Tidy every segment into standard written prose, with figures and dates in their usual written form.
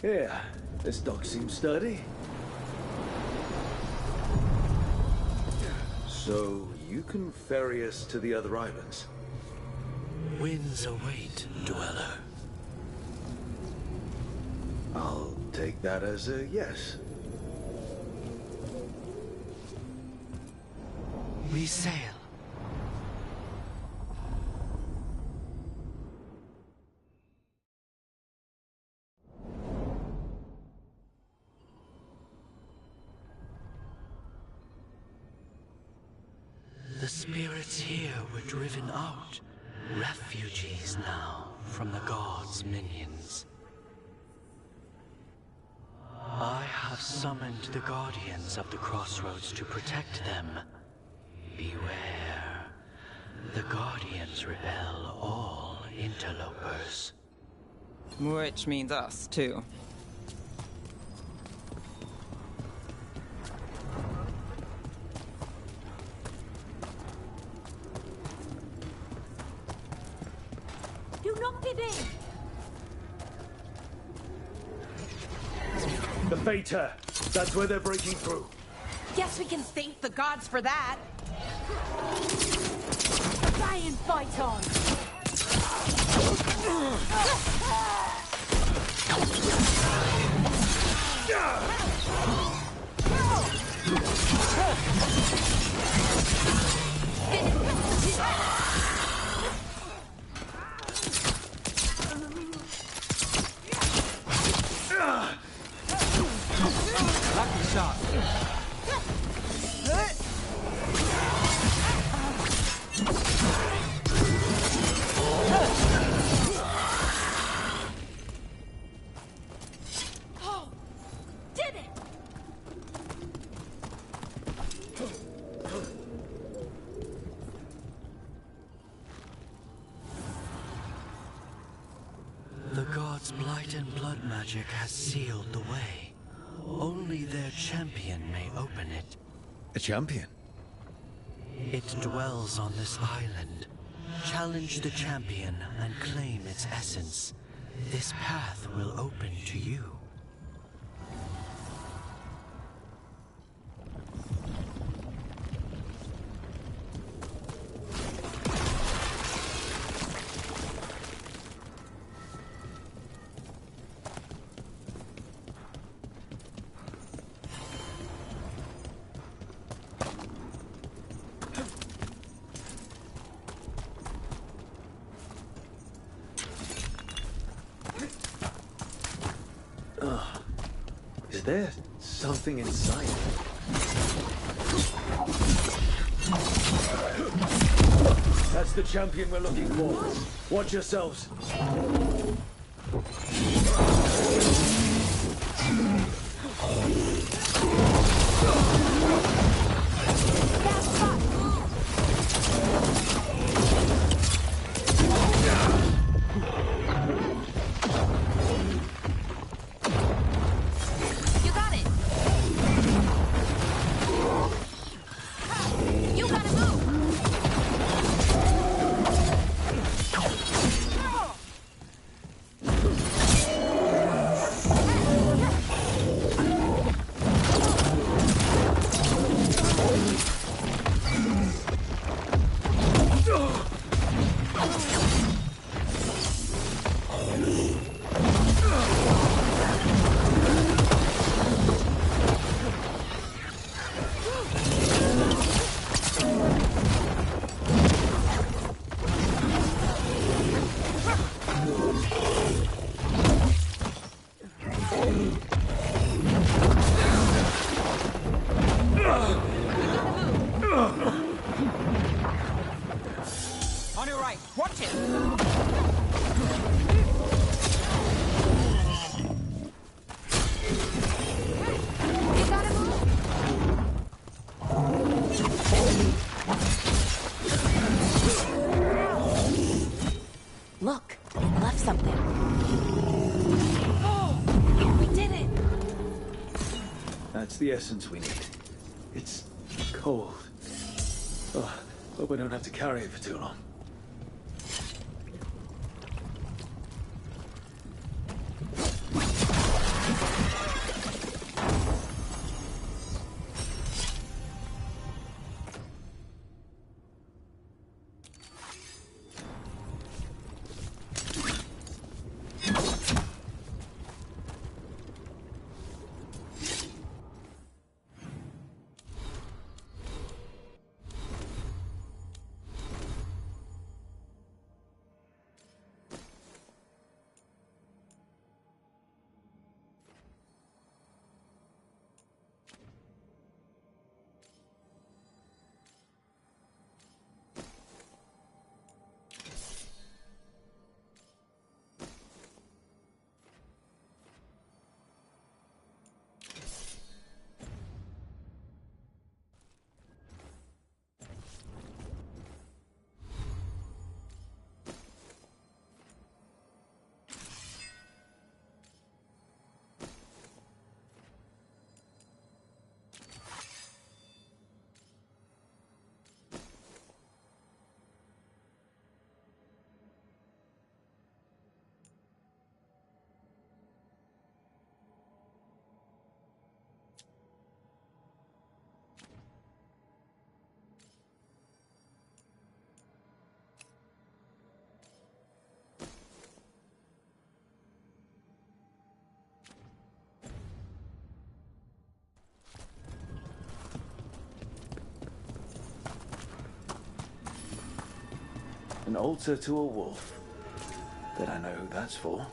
Yeah, this dog seems sturdy. So, you can ferry us to the other islands? Winds await, Dweller. I'll take that as a yes. We sail. The spirits here were driven out, refugees now from the gods' minions. I have summoned the guardians of the crossroads to protect them. Beware. The guardians repel all interlopers. Which means us, too. You knocked it in! The Fater! That's where they're breaking through. Guess we can thank the gods for that. Try and fight on! Lucky shot. Oh! Did it! The gods' blight and blood magic has sealed the way. Only their champion may open it. A champion? It dwells on this island. Challenge the champion and claim its essence. This path will open to you. Is there something inside? That's the champion we're looking for. Watch yourselves. You got it! You gotta move! On your right, watch it! You gotta move! Look, we left something. Oh! We did it! That's the essence we need. It's cold. Oh, hope I don't have to carry it for too long. An altar to a wolf. Bet I know who that's for.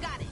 Got it.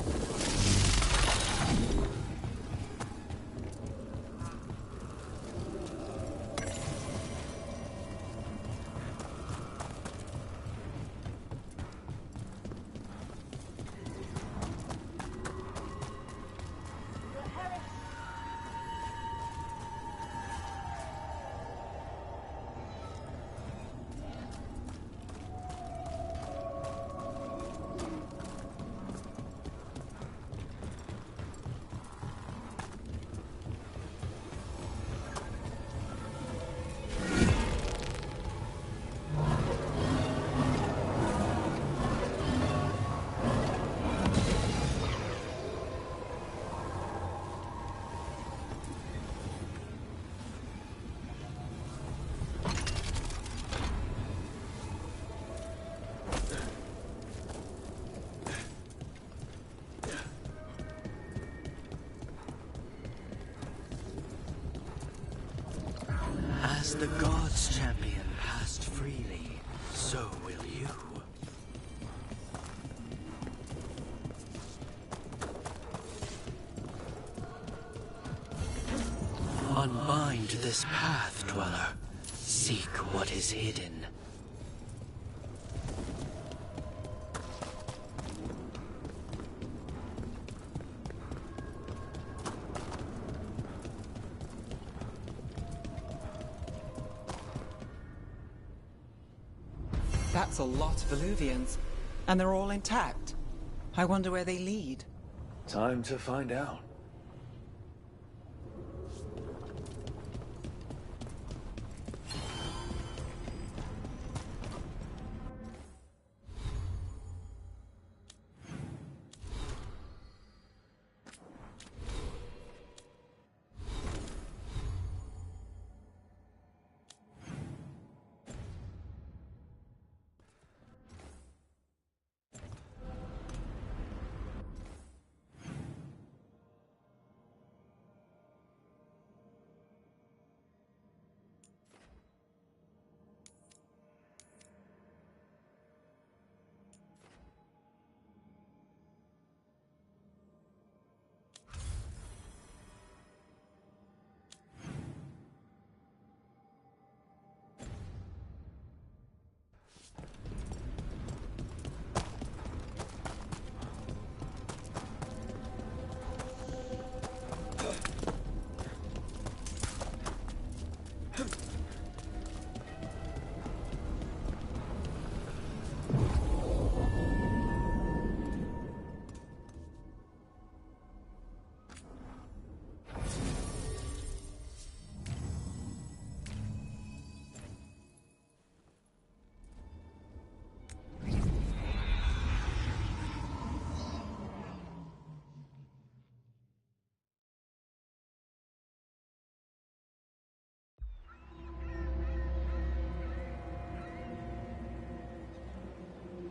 As the gods' champion passed freely, so will you. Unbind this path, Dweller. Seek what is hidden. That's a lot of Illuvians. And they're all intact. I wonder where they lead. Time to find out.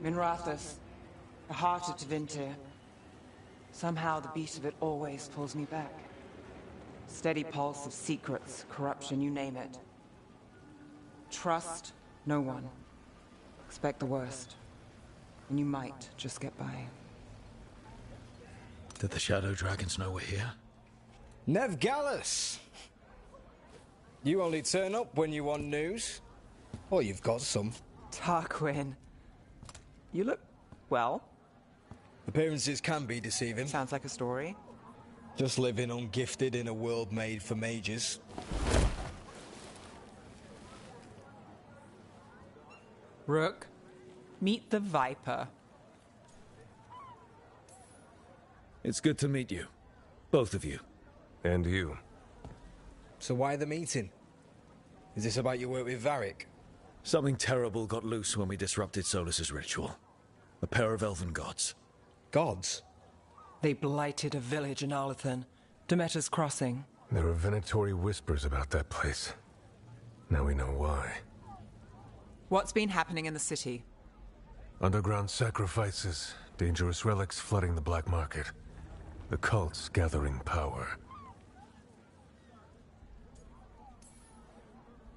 Minrathous, the heart of Tevinter. Somehow the beat of it always pulls me back. Steady pulse of secrets, corruption, you name it. Trust no one. Expect the worst. And you might just get by. Did the Shadow Dragons know we're here? Nev Gallus! You only turn up when you want news. Or you've got some. Tarquin. You look... well. Appearances can be deceiving. Sounds like a story. Just living ungifted in a world made for mages. Rook, meet the Viper. It's good to meet you. Both of you. And you. So why the meeting? Is this about your work with Varric? Something terrible got loose when we disrupted Solus's ritual. A pair of elven gods. Gods? They blighted a village in Arlathan, Demeter's Crossing. There were Venatori whispers about that place. Now we know why. What's been happening in the city? Underground sacrifices, dangerous relics flooding the black market. The cults gathering power.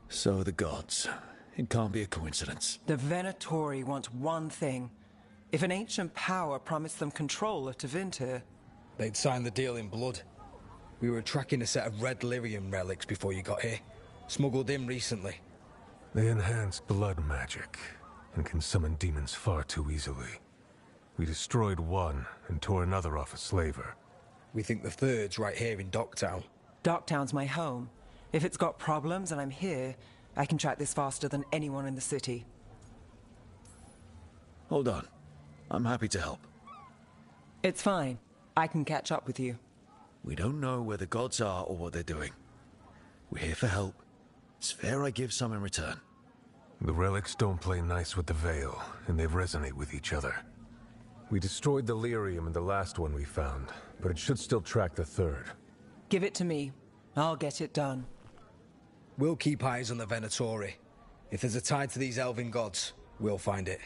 So the gods. It can't be a coincidence. The Venatori want one thing. If an ancient power promised them control of Tevinter, They'd signed the deal in blood. We were tracking a set of red lyrium relics before you got here. Smuggled in recently. They enhance blood magic and can summon demons far too easily. We destroyed one and tore another off a slaver. We think the third's right here in Docktown. Docktown's my home. If it's got problems and I'm here, I can track this faster than anyone in the city. Hold on. I'm happy to help. It's fine. I can catch up with you. We don't know where the gods are or what they're doing. We're here for help. It's fair I give some in return. The relics don't play nice with the Veil, and they resonate with each other. We destroyed the lyrium in the last one we found, but it should still track the third. Give it to me. I'll get it done. We'll keep eyes on the Venatori. If there's a tie to these elven gods, we'll find it.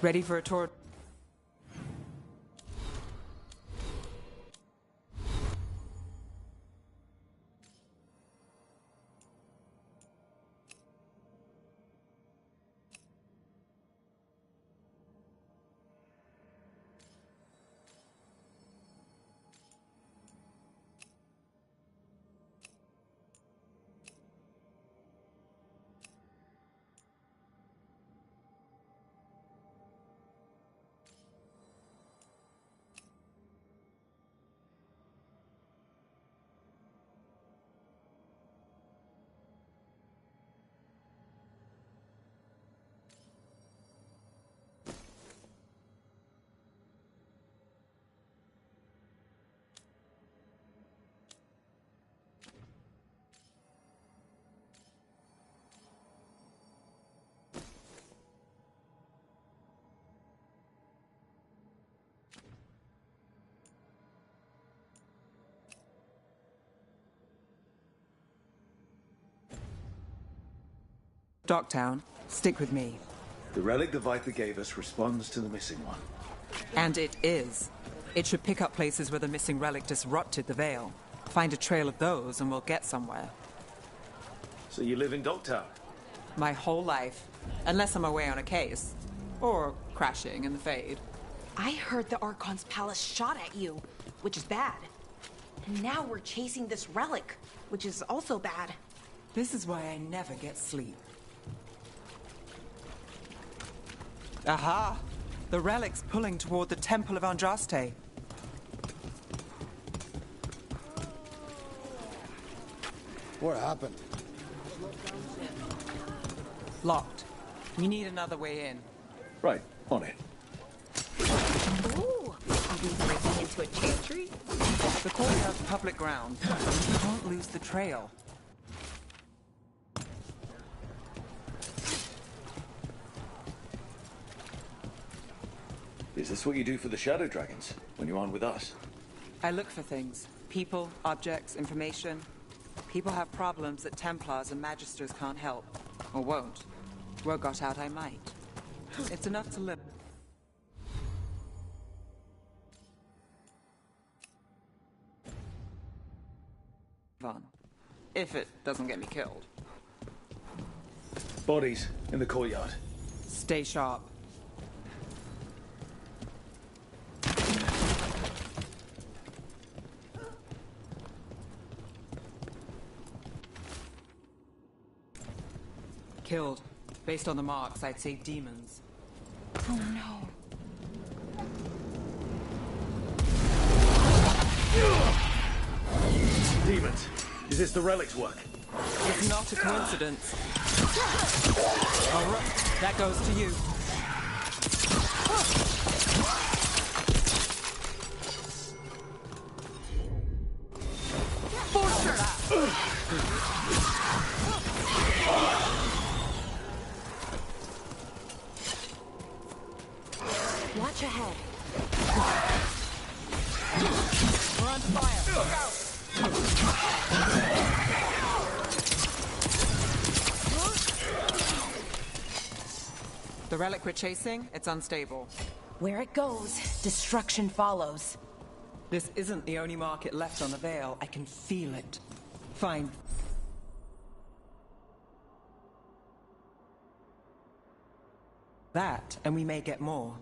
Ready for a tour? Docktown, stick with me. The relic the Viper gave us responds to the missing one. And it is. It should pick up places where the missing relic disrupted the Veil. Find a trail of those and we'll get somewhere. So you live in Docktown? My whole life. Unless I'm away on a case. Or crashing in the Fade. I heard the Archon's palace shot at you, which is bad. And now we're chasing this relic, which is also bad. This is why I never get sleep. Aha! The relic's pulling toward the Temple of Andraste. What happened? Locked. We need another way in. Right, on it. Ooh, are we breaking into a chantry? The courtyard's public ground. Don't lose the trail. Is this what you do for the Shadow Dragons, when you're on with us? I look for things. People, objects, information. People have problems that Templars and Magisters can't help. Or won't. Word got out I might. It's enough to live on. If it doesn't get me killed. Bodies in the courtyard. Stay sharp. Killed. Based on the marks, I'd say demons. Oh no. Demons. Is this the relic's work? It's not a coincidence. All right, that goes to you. Watch ahead. We're on fire. Look out! The relic we're chasing, it's unstable. Where it goes, destruction follows. This isn't the only market left on the Veil. I can feel it. Fine. That, and we may get more.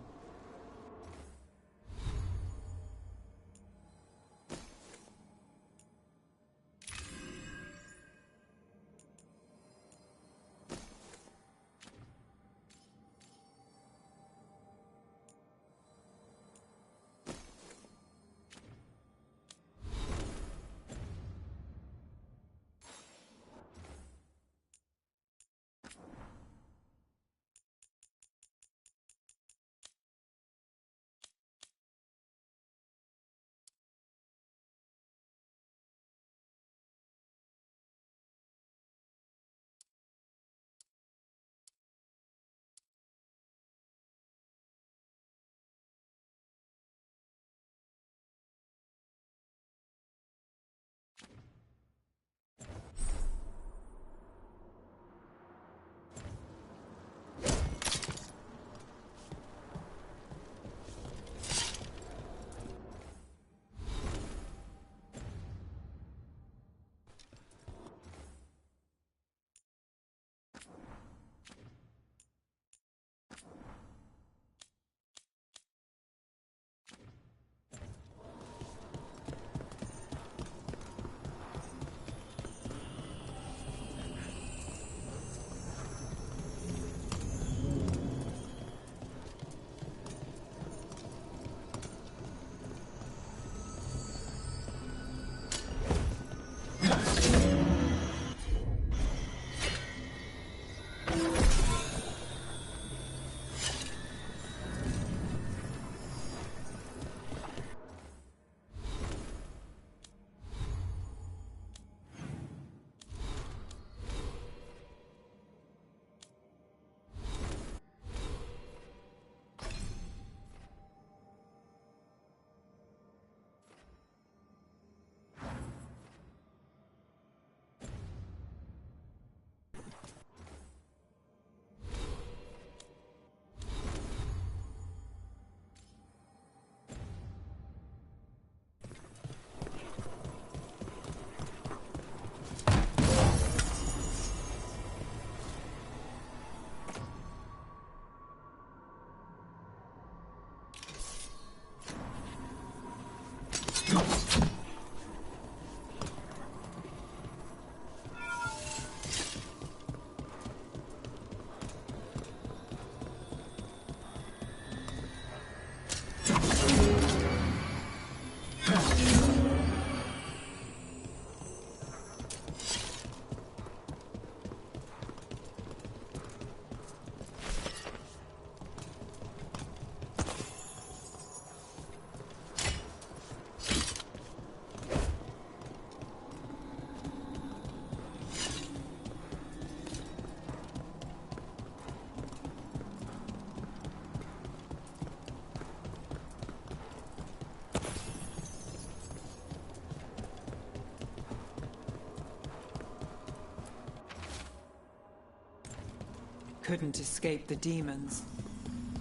Couldn't escape the demons.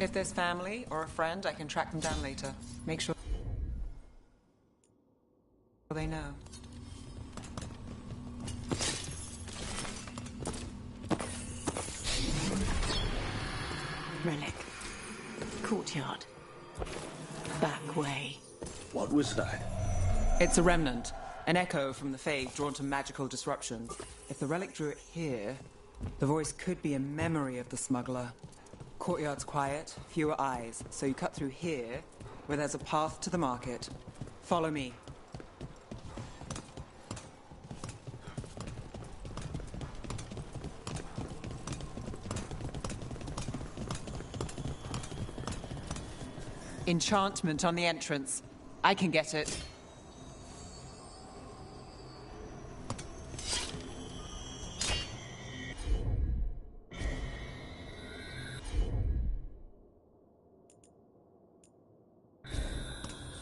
If there's family or a friend, I can track them down later. Make sure they know. Relic. Courtyard. Back way. What was that? It's a remnant. An echo from the Fade drawn to magical disruption. If the relic drew it here, the voice could be a memory of the smuggler. Courtyard's quiet, fewer eyes, so you cut through here, where there's a path to the market. Follow me. Enchantment on the entrance. I can get it.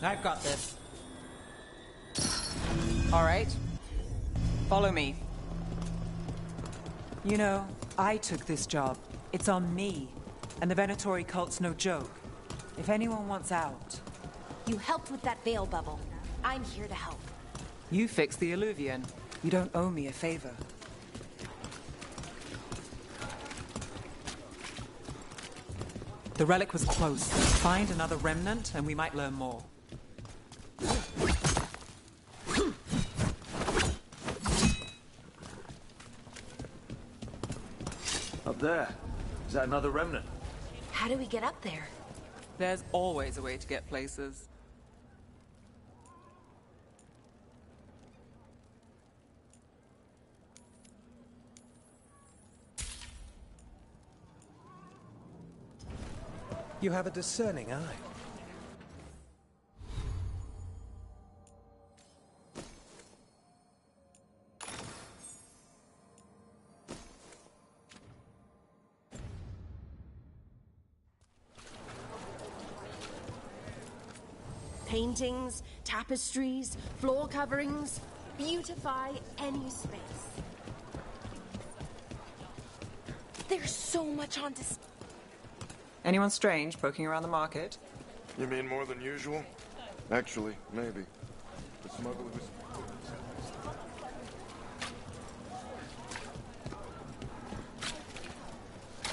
I've got this. All right. Follow me. You know, I took this job. It's on me. And the Venatori cult's no joke. If anyone wants out... You helped with that veil bubble. I'm here to help. You fixed the Illuvian. You don't owe me a favor. The relic was close. Find another remnant, and we might learn more. Up there. Is that another remnant? How do we get up there? There's always a way to get places. You have a discerning eye. Paintings, tapestries, floor coverings, beautify any space. There's so much on display. Anyone strange poking around the market? You mean more than usual? Actually, maybe. The smuggler was...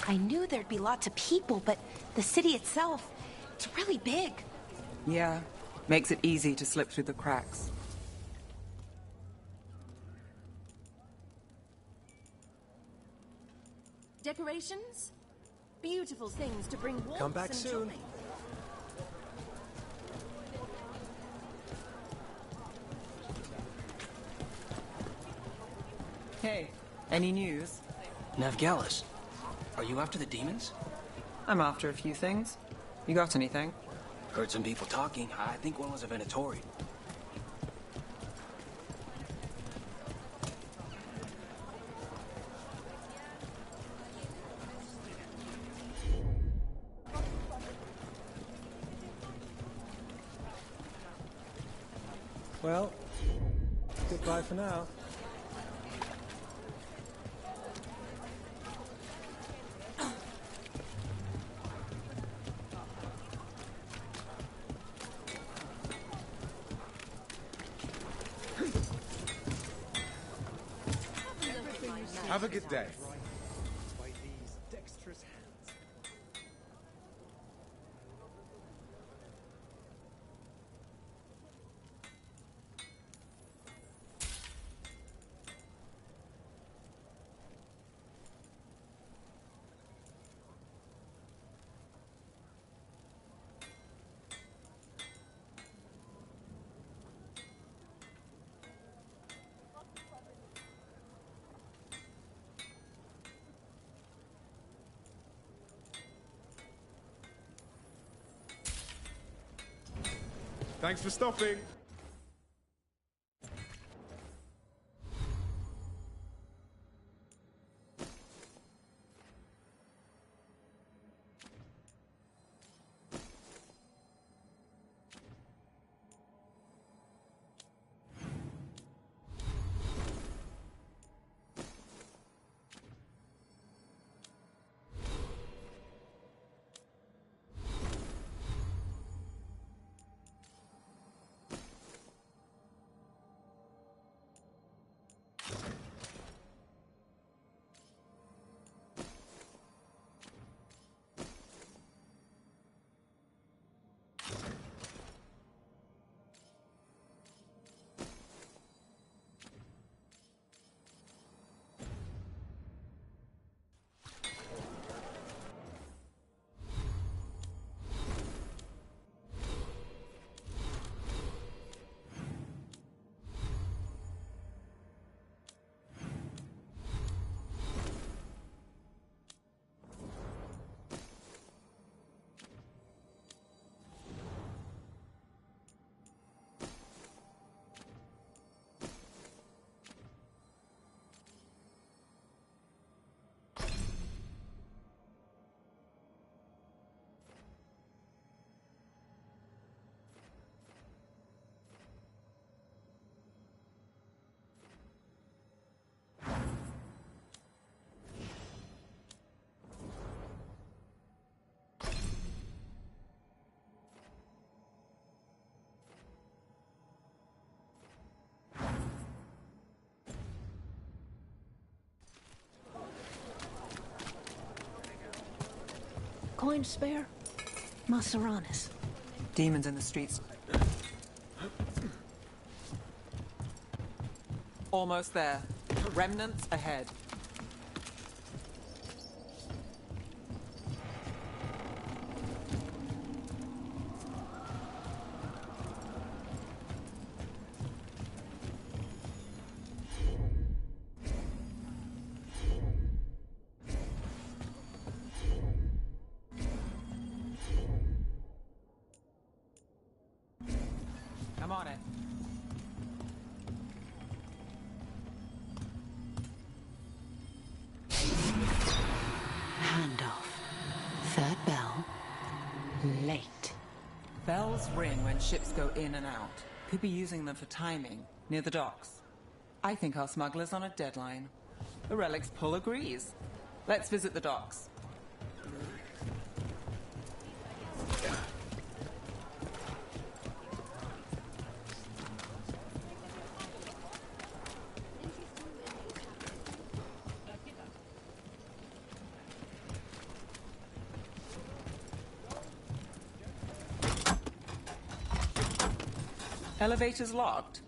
I knew there'd be lots of people, but the city itself, it's really big. Yeah. Makes it easy to slip through the cracks. Decorations? Beautiful things to bring warmth Come back and soon. joy. Hey, any news? Navgalis, are you after the demons? I'm after a few things. You got anything? Heard some people talking. I think one was a Venatori. Well, goodbye for now. Have a good day. By these dexterous hands. Thanks for stopping. coin spare? Maseranis. Demons in the streets. Almost there. Remnants ahead. I'm on it. Handoff. Third bell. Late. Bells ring when ships go in and out. Could be using them for timing, near the docks. I think our smuggler's on a deadline. The Relic's pull agrees. Let's visit the docks. Elevator's locked.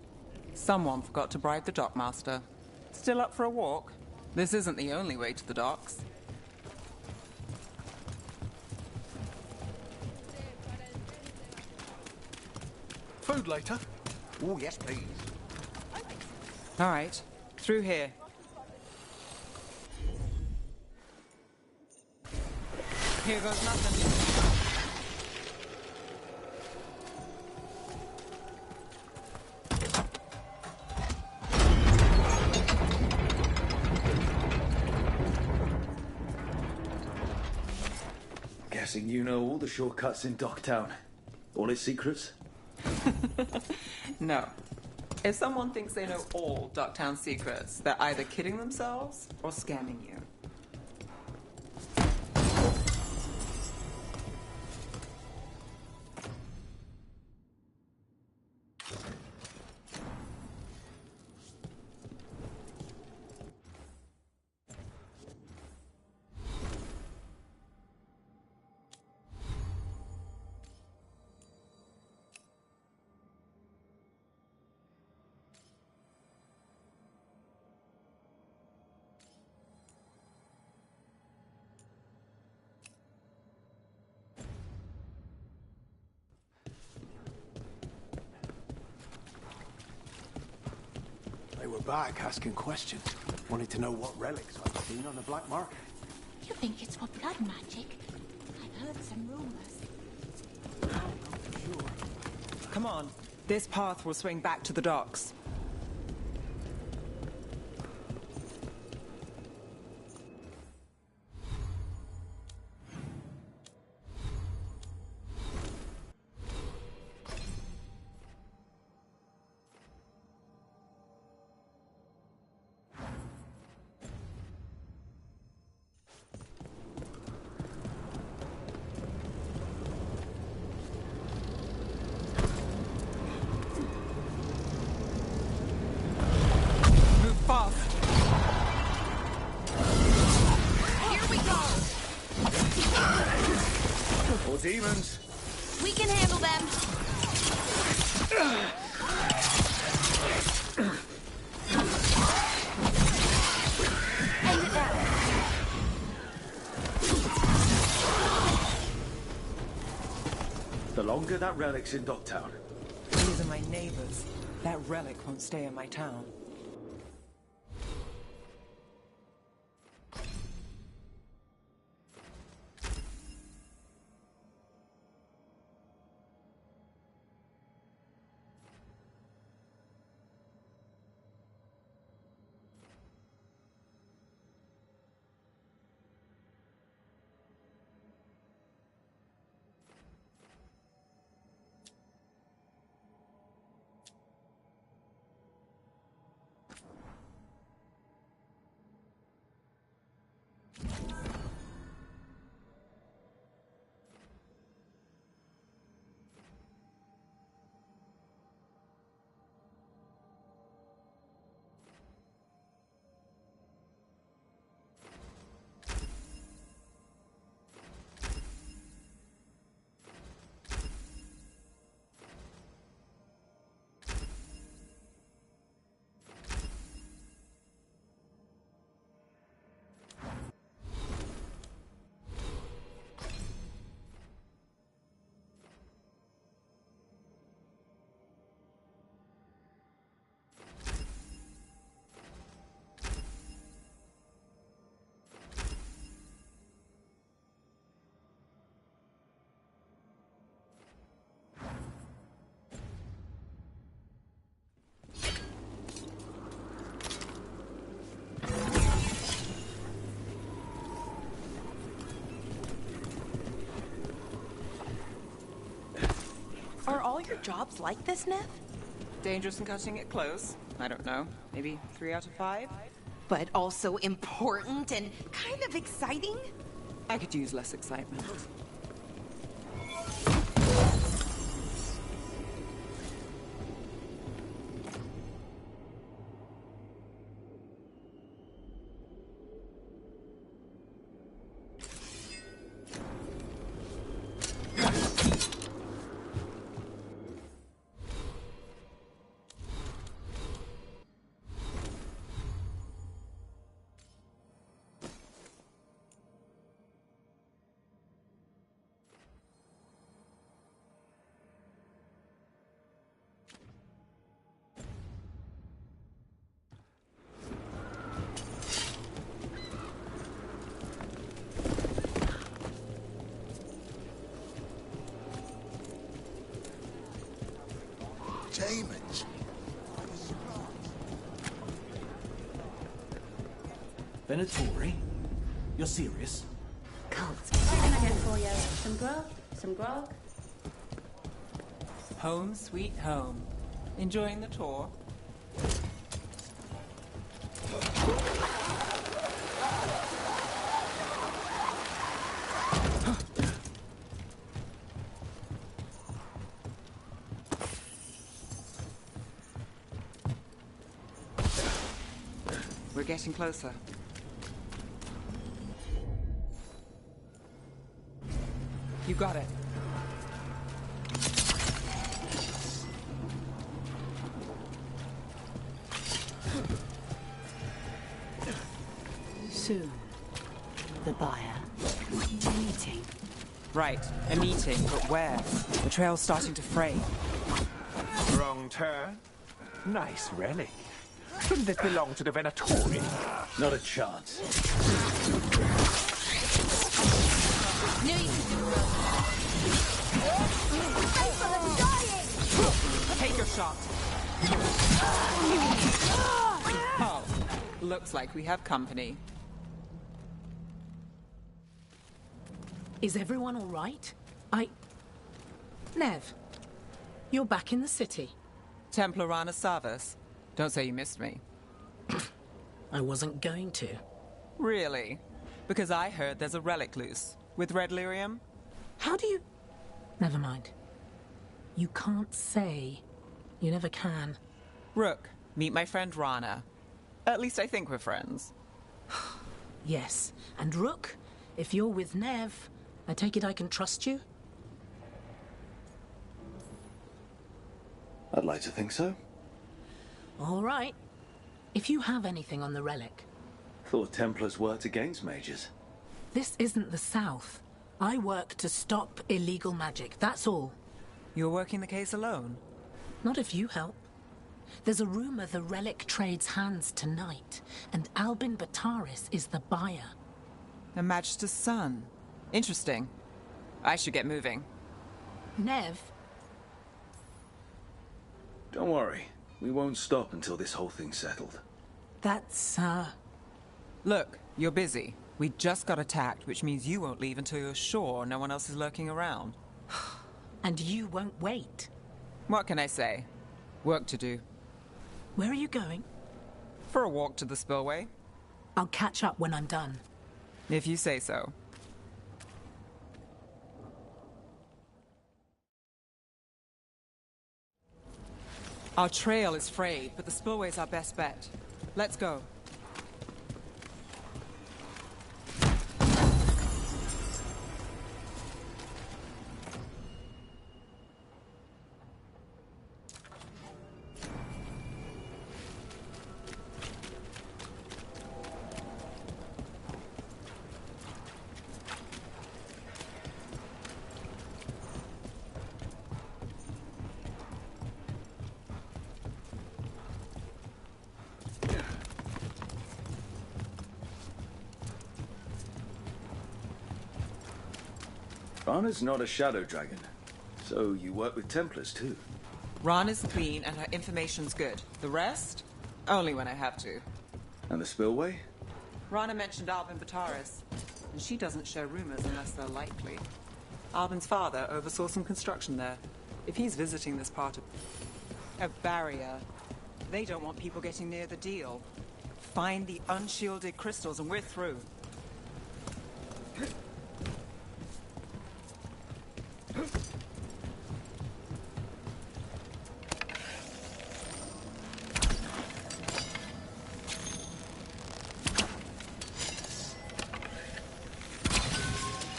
Someone forgot to bribe the dockmaster. Still up for a walk? This isn't the only way to the docks. Food later? Oh, yes, please. All right, through here. Here goes nothing. Guessing you know all the shortcuts in Docktown. All its secrets? No. If someone thinks they know all Docktown secrets, they're either kidding themselves or scamming you. They were back asking questions. Wanted to know what relics I'd seen on the black market. You think it's for blood magic? I've heard some rumors. Come on. This path will swing back to the docks. Demons! We can handle them! End it now! The longer that relic's in Docktown. These are my neighbors. That relic won't stay in my town. your jobs like this, Nev? Dangerous and cutting it close. I don't know. Maybe 3 out of 5? But also important and kind of exciting? I could use less excitement. Demons. Venatori? You're serious? Cults. What can I get for you? Some grub? Some grog? Home sweet home. Enjoying the tour? We're getting closer. You got it. Soon, the buyer. Meeting. Right, a meeting, but where? The trail's starting to fray. Wrong turn. Nice relic. Shouldn't it belong to the Venatori? Not a chance. Knew you could do it. People are dying! Take your shot. Oh, looks like we have company. Is everyone all right? Nev, you're back in the city. Templar Rana Savas. Don't say you missed me. I wasn't going to. Really? Because I heard there's a relic loose. With red lyrium? How do you... Never mind. You can't say. You never can. Rook, meet my friend Rana. At least I think we're friends. Yes. And Rook, if you're with Nev, I take it I can trust you? I'd like to think so. All right. If you have anything on the relic... Thought Templars worked against mages. This isn't the South. I work to stop illegal magic, that's all. You're working the case alone? Not if you help. There's a rumor the relic trades hands tonight, and Albin Bataris is the buyer. A Magister's son. Interesting. I should get moving. Nev? Don't worry. We won't stop until this whole thing's settled. That's, Look, you're busy. We just got attacked, which means you won't leave until you're sure no one else is lurking around. And you won't wait. What can I say? Work to do. Where are you going? For a walk to the spillway. I'll catch up when I'm done. If you say so. Our trail is frayed, but the spillway's our best bet. Let's go. Rana's not a shadow dragon, so you work with Templars too. Rana's clean and her information's good. The rest? Only when I have to. And the spillway? Rana mentioned Albin Bataris, and she doesn't share rumors unless they're likely. Albin's father oversaw some construction there. If he's visiting this part of a barrier, they don't want people getting near the deal. Find the unshielded crystals and we're through.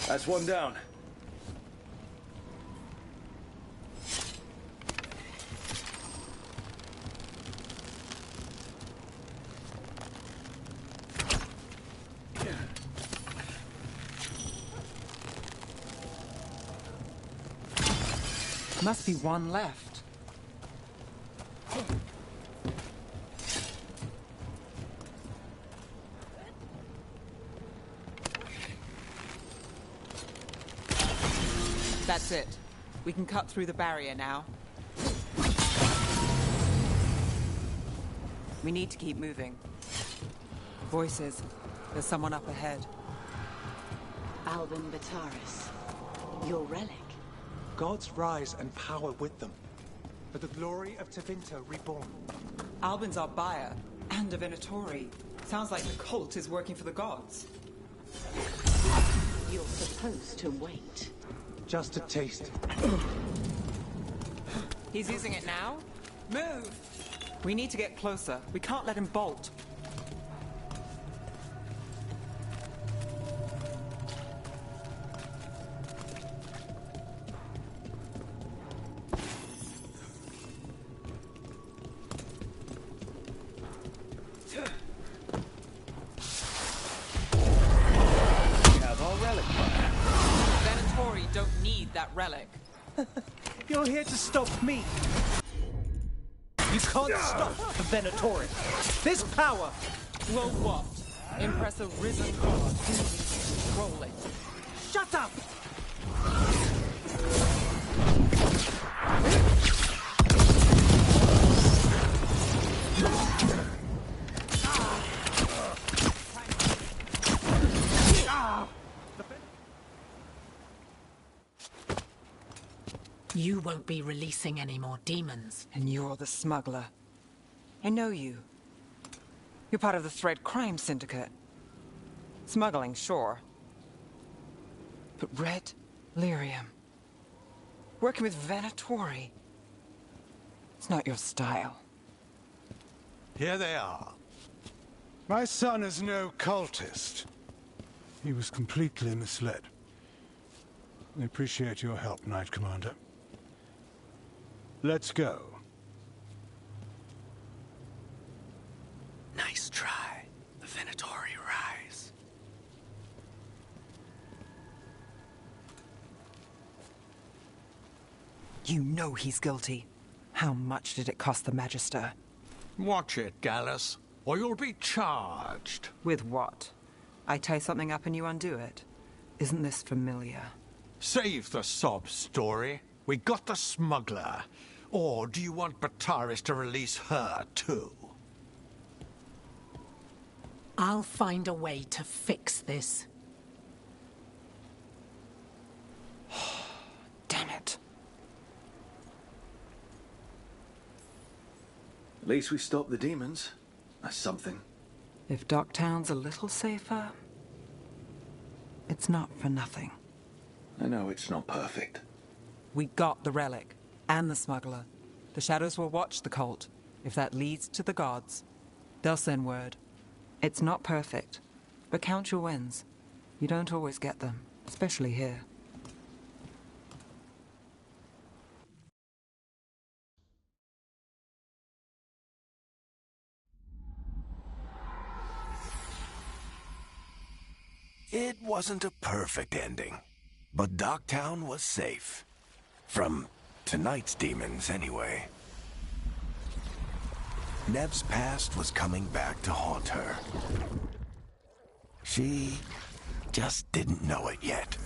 That's one down. Must be one left. That's it. We can cut through the barrier now. We need to keep moving. Voices. There's someone up ahead. Albin Bataris. Your relic. Gods rise and power with them. For the glory of Tevinter reborn. Albin's our buyer, and a Venatori. Sounds like the cult is working for the gods. You're supposed to wait. Just a taste. He's using it now? Move! We need to get closer. We can't let him bolt. Relic. You're here to stop me. You can't stop the Venatori. This power will what? Impress a risen god. Control it. Shut up! You won't be releasing any more demons. And you're the smuggler. I know you. You're part of the Thread crime syndicate. Smuggling, sure. But Red Lyrium. Working with Venatori. It's not your style. Here they are. My son is no cultist. He was completely misled. We appreciate your help, Knight Commander. Let's go. Nice try. The Venatori rise. You know he's guilty. How much did it cost the Magister? Watch it, Gallus, or you'll be charged. With what? I tie something up and you undo it. Isn't this familiar? Save the sob story. We got the smuggler. Or do you want Bataris to release her, too? I'll find a way to fix this. Damn it. At least we stopped the demons. That's something. If Docktown's a little safer, it's not for nothing. I know it's not perfect. We got the relic, and the smuggler. The Shadows will watch the cult. If that leads to the gods, they'll send word. It's not perfect, but count your wins. You don't always get them, especially here. It wasn't a perfect ending, but Docktown was safe. From tonight's demons, anyway. Nev's past was coming back to haunt her. She just didn't know it yet.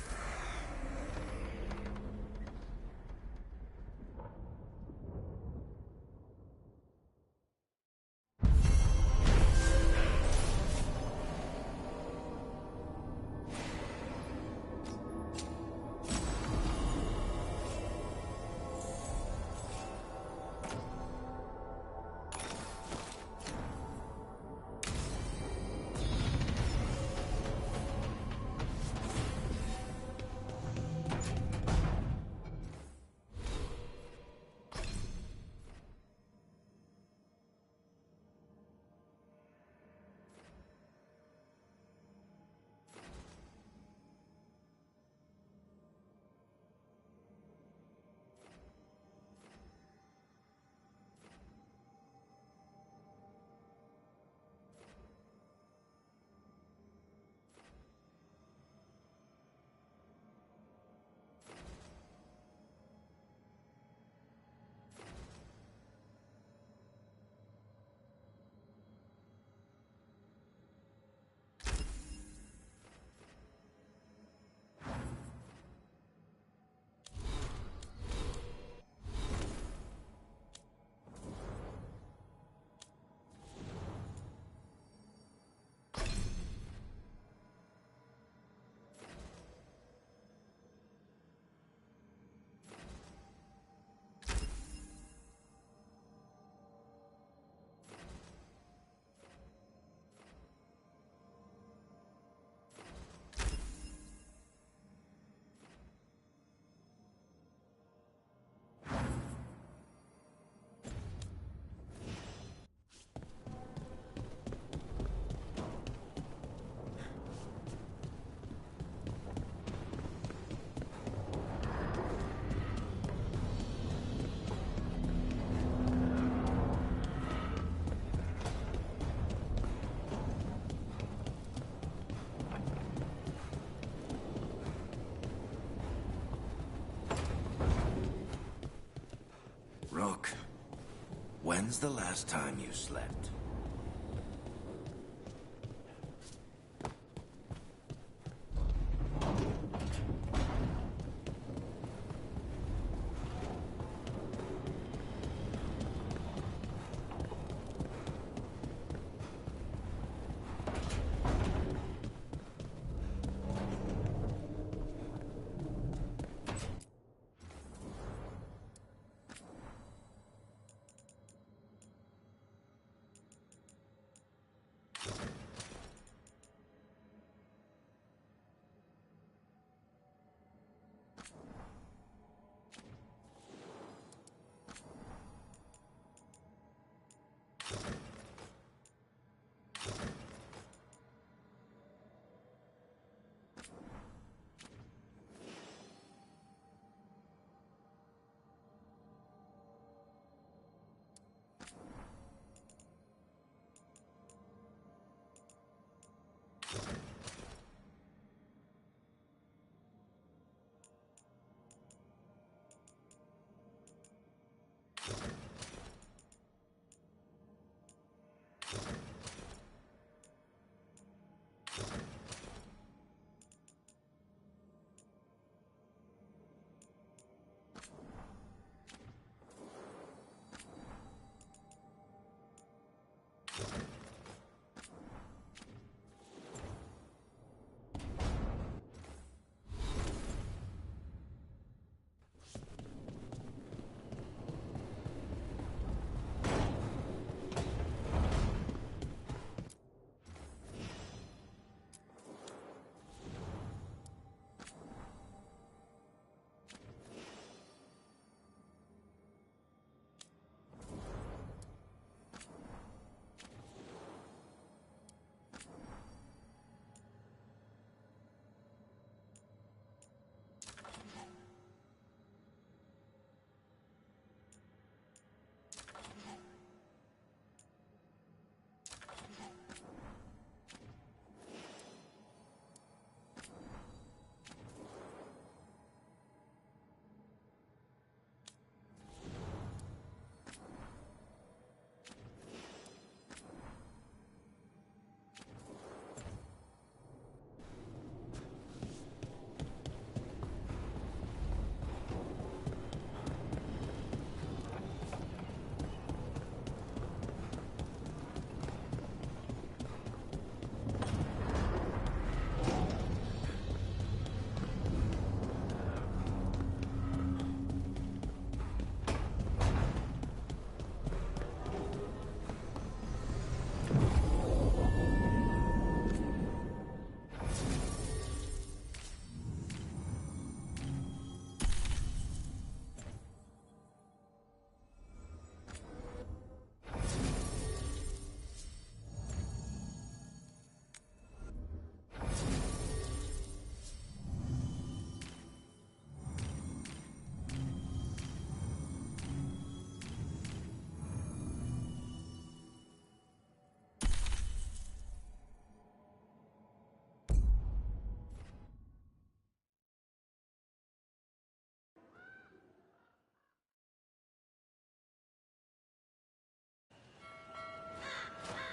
When's the last time you slept?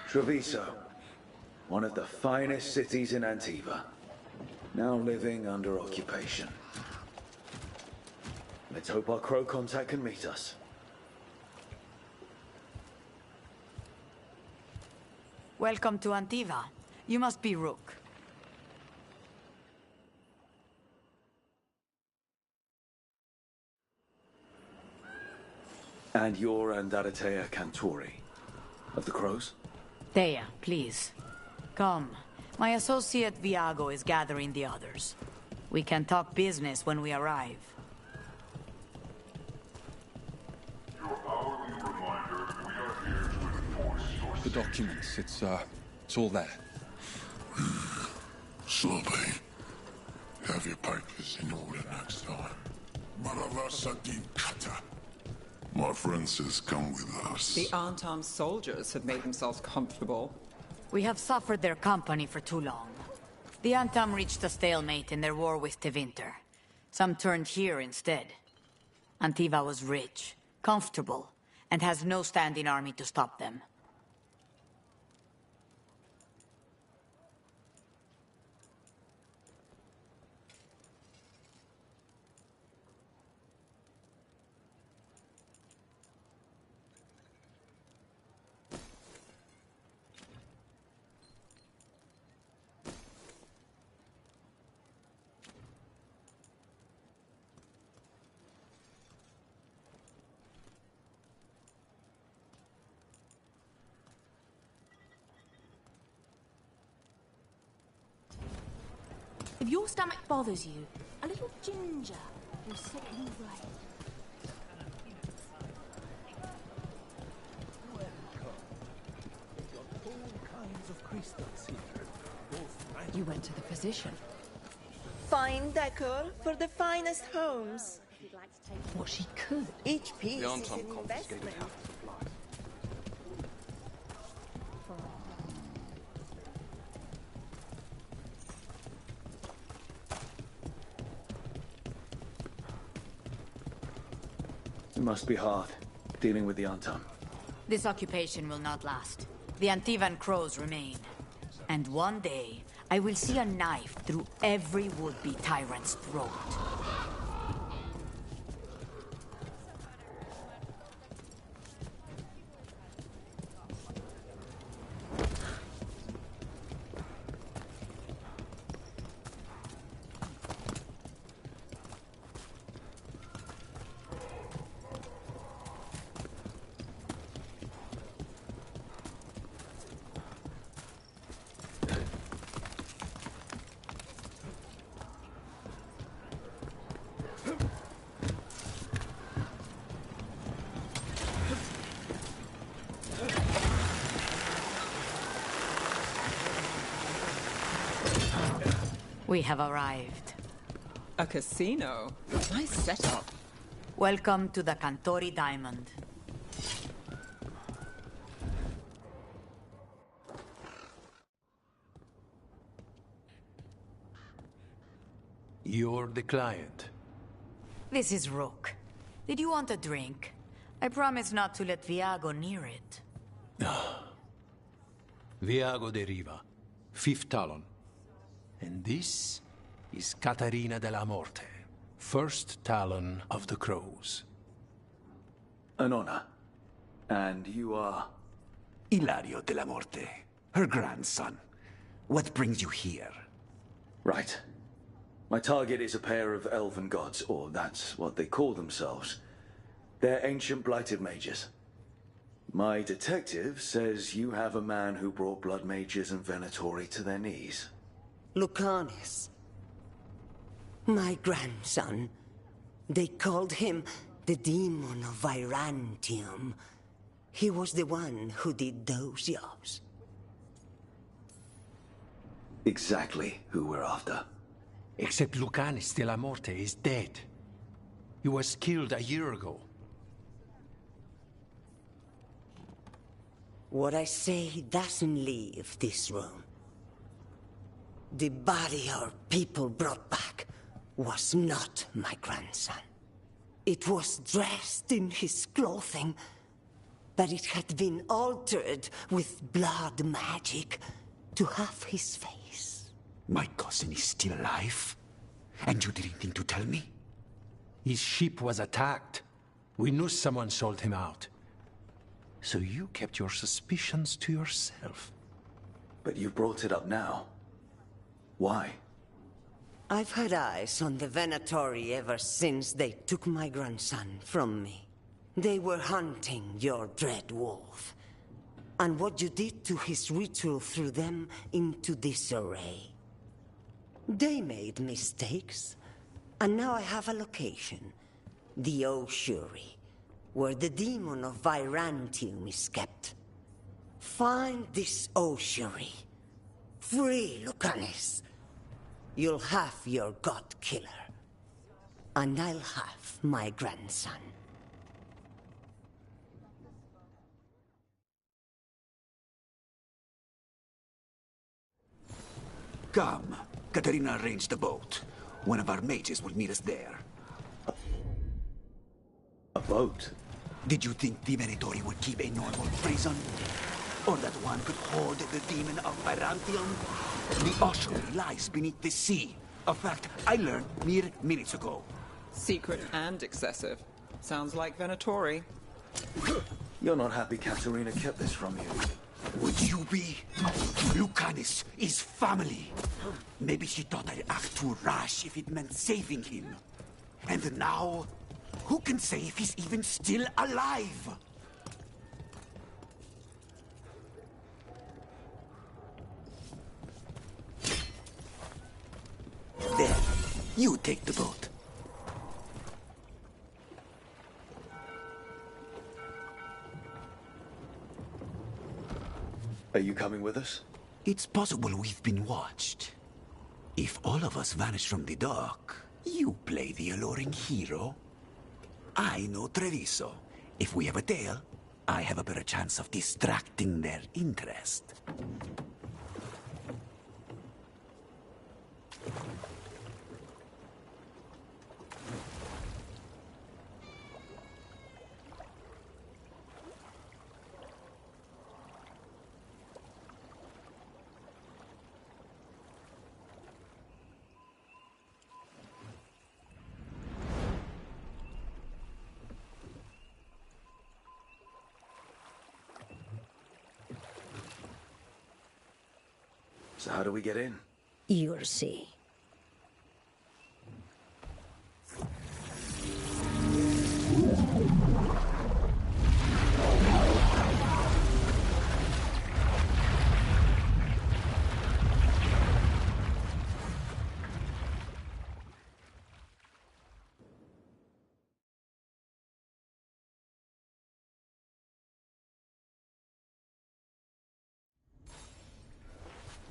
Treviso, one of the finest cities in Antiva, now living under occupation. Let's hope our crow contact can meet us. Welcome to Antiva. You must be Rook. And you're Andaratea Cantori, of the Crows? Thea, please. Come. My associate Viago is gathering the others. We can talk business when we arrive. The documents, it's all there. Slowly. Have your papers in order next time. Maravasadin Kata. My friend says come with us. The Antam soldiers have made themselves comfortable. We have suffered their company for too long. The Antam reached a stalemate in their war with Tevinter. Some turned here instead. Antiva was rich, comfortable, and has no standing army to stop them. If your stomach bothers you, a little ginger will set you right. You went to the physician. Fine decor for the finest homes. What she could. Each piece The is Anton an confiscated investment. half the supplies. It must be hard, dealing with the Anton. This occupation will not last. The Antivan crows remain. And one day, I will see a knife through every would-be tyrant's throat. We have arrived. A casino? Nice setup. Welcome to the Cantori Diamond. You're the client. This is Rook. Did you want a drink? I promise not to let Viago near it. Viago de Riva, Fifth Talon. And this is Catarina de la Morte, First Talon of the Crows. An honor. And you are? Ilario de la Morte, her grandson. What brings you here? Right. My target is a pair of elven gods, or that's what they call themselves. They're ancient blighted mages. My detective says you have a man who brought blood mages and Venatori to their knees. Lucanus. My grandson. They called him the Demon of Virantium. He was the one who did those jobs. Exactly who we're after. Except Lucanus de la Morte is dead. He was killed a year ago. What I say doesn't leave this room. The body our people brought back was not my grandson. It was dressed in his clothing, but it had been altered with blood magic to have his face. My cousin is still alive? And you didn't think to tell me? His ship was attacked. We knew someone sold him out. So you kept your suspicions to yourself. But you brought it up now. Why? I've had eyes on the Venatori ever since they took my grandson from me. They were hunting your dread wolf. And what you did to his ritual threw them into disarray. They made mistakes, and now I have a location. The Ossuary, where the demon of Virantium is kept. Find this Ossuary. Free Lucanus. You'll have your god killer. And I'll have my grandson. Come. Katarina arranged the boat. One of our mages will meet us there. A boat? Did you think the Venatori would keep a normal prison? Or that one could hoard the demon of Byzantium? The ossuary lies beneath the sea. A fact I learned mere minutes ago. Secret and excessive. Sounds like Venatori. You're not happy Katerina kept this from you. Would you be? Lucanus is family. Maybe she thought I'd act too rash if it meant saving him. And now, who can say if he's even still alive? There, you take the boat. Are you coming with us? It's possible we've been watched. If all of us vanish from the dock, you play the alluring hero. I know Treviso. If we have a tail, I have a better chance of distracting their interest. So how do we get in? You'll see.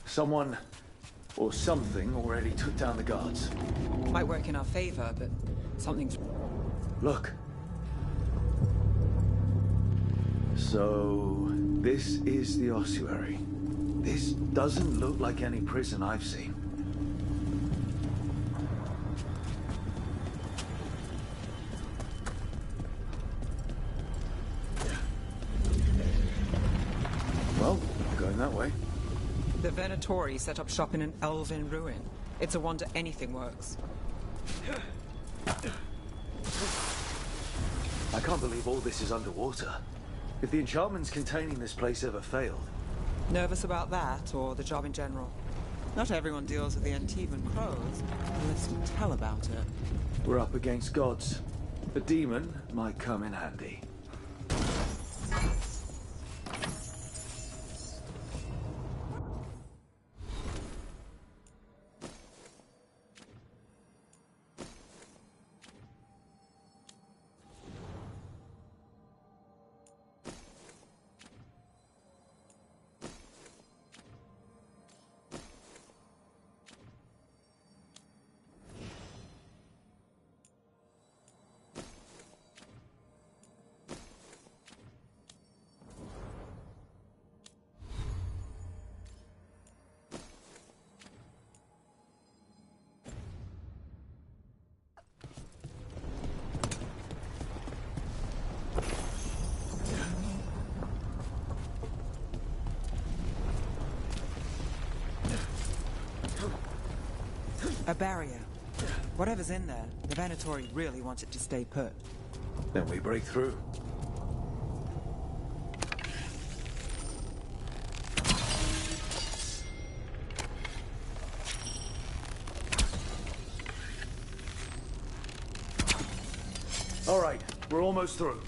Someone or something already took down the guards. Might work in our favor, but something's... Look. So, this is the ossuary. This doesn't look like any prison I've seen. Well, going that way. The Venatori set up shop in an elven ruin. It's a wonder anything works. I can't believe all this is underwater. If the enchantments containing this place ever failed... Nervous about that, or the job in general? Not everyone deals with the Antivan crows, unless you tell about it. We're up against gods. A demon might come in handy. A barrier. Whatever's in there, the Venatori really want it to stay put. Then we break through. All right, we're almost through.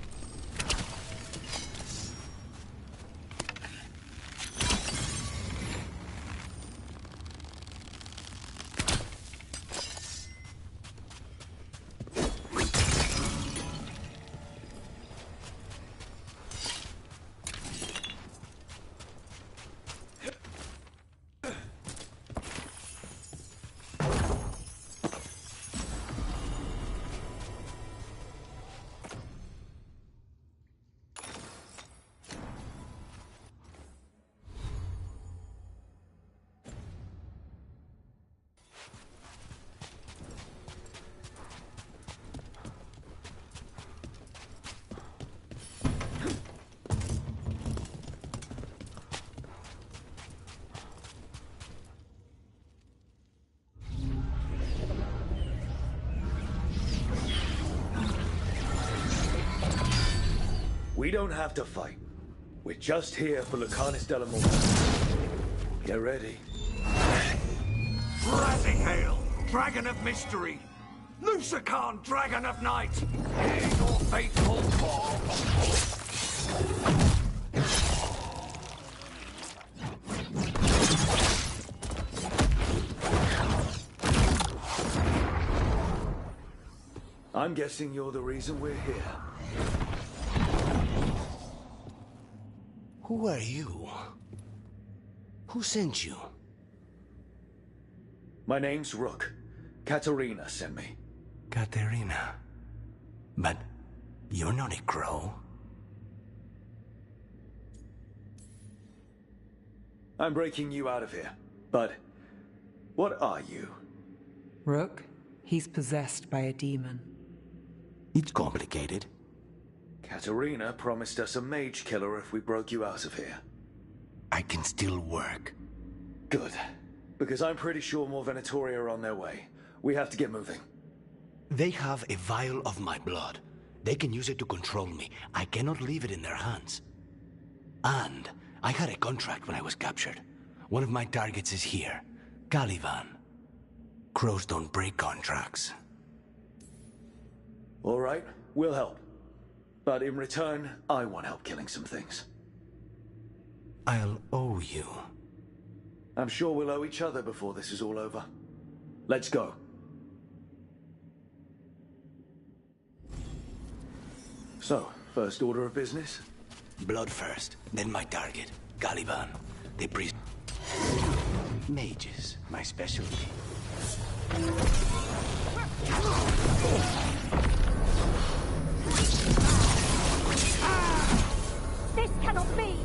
We don't have to fight. We're just here for Lucanus de la Morte. Get ready. Rising Hail, Dragon of Mystery! Lucican, Dragon of Night! Hear your fateful call! I'm guessing you're the reason we're here. Who are you? Who sent you? My name's Rook. Katerina sent me. Katerina. But you're not a crow. I'm breaking you out of here. But what are you? Rook, he's possessed by a demon. It's complicated. Katerina promised us a mage killer if we broke you out of here. I can still work. Good. Because I'm pretty sure more Venatori are on their way. We have to get moving. They have a vial of my blood. They can use it to control me. I cannot leave it in their hands. And I had a contract when I was captured. One of my targets is here. Caliban. Crows don't break contracts. All right, we'll help. But in return, I want help killing some things. I'll owe you. I'm sure we'll owe each other before this is all over. Let's go. So, first order of business? Blood first, then my target. Caliban. The priest. Mages, my specialty. This cannot be!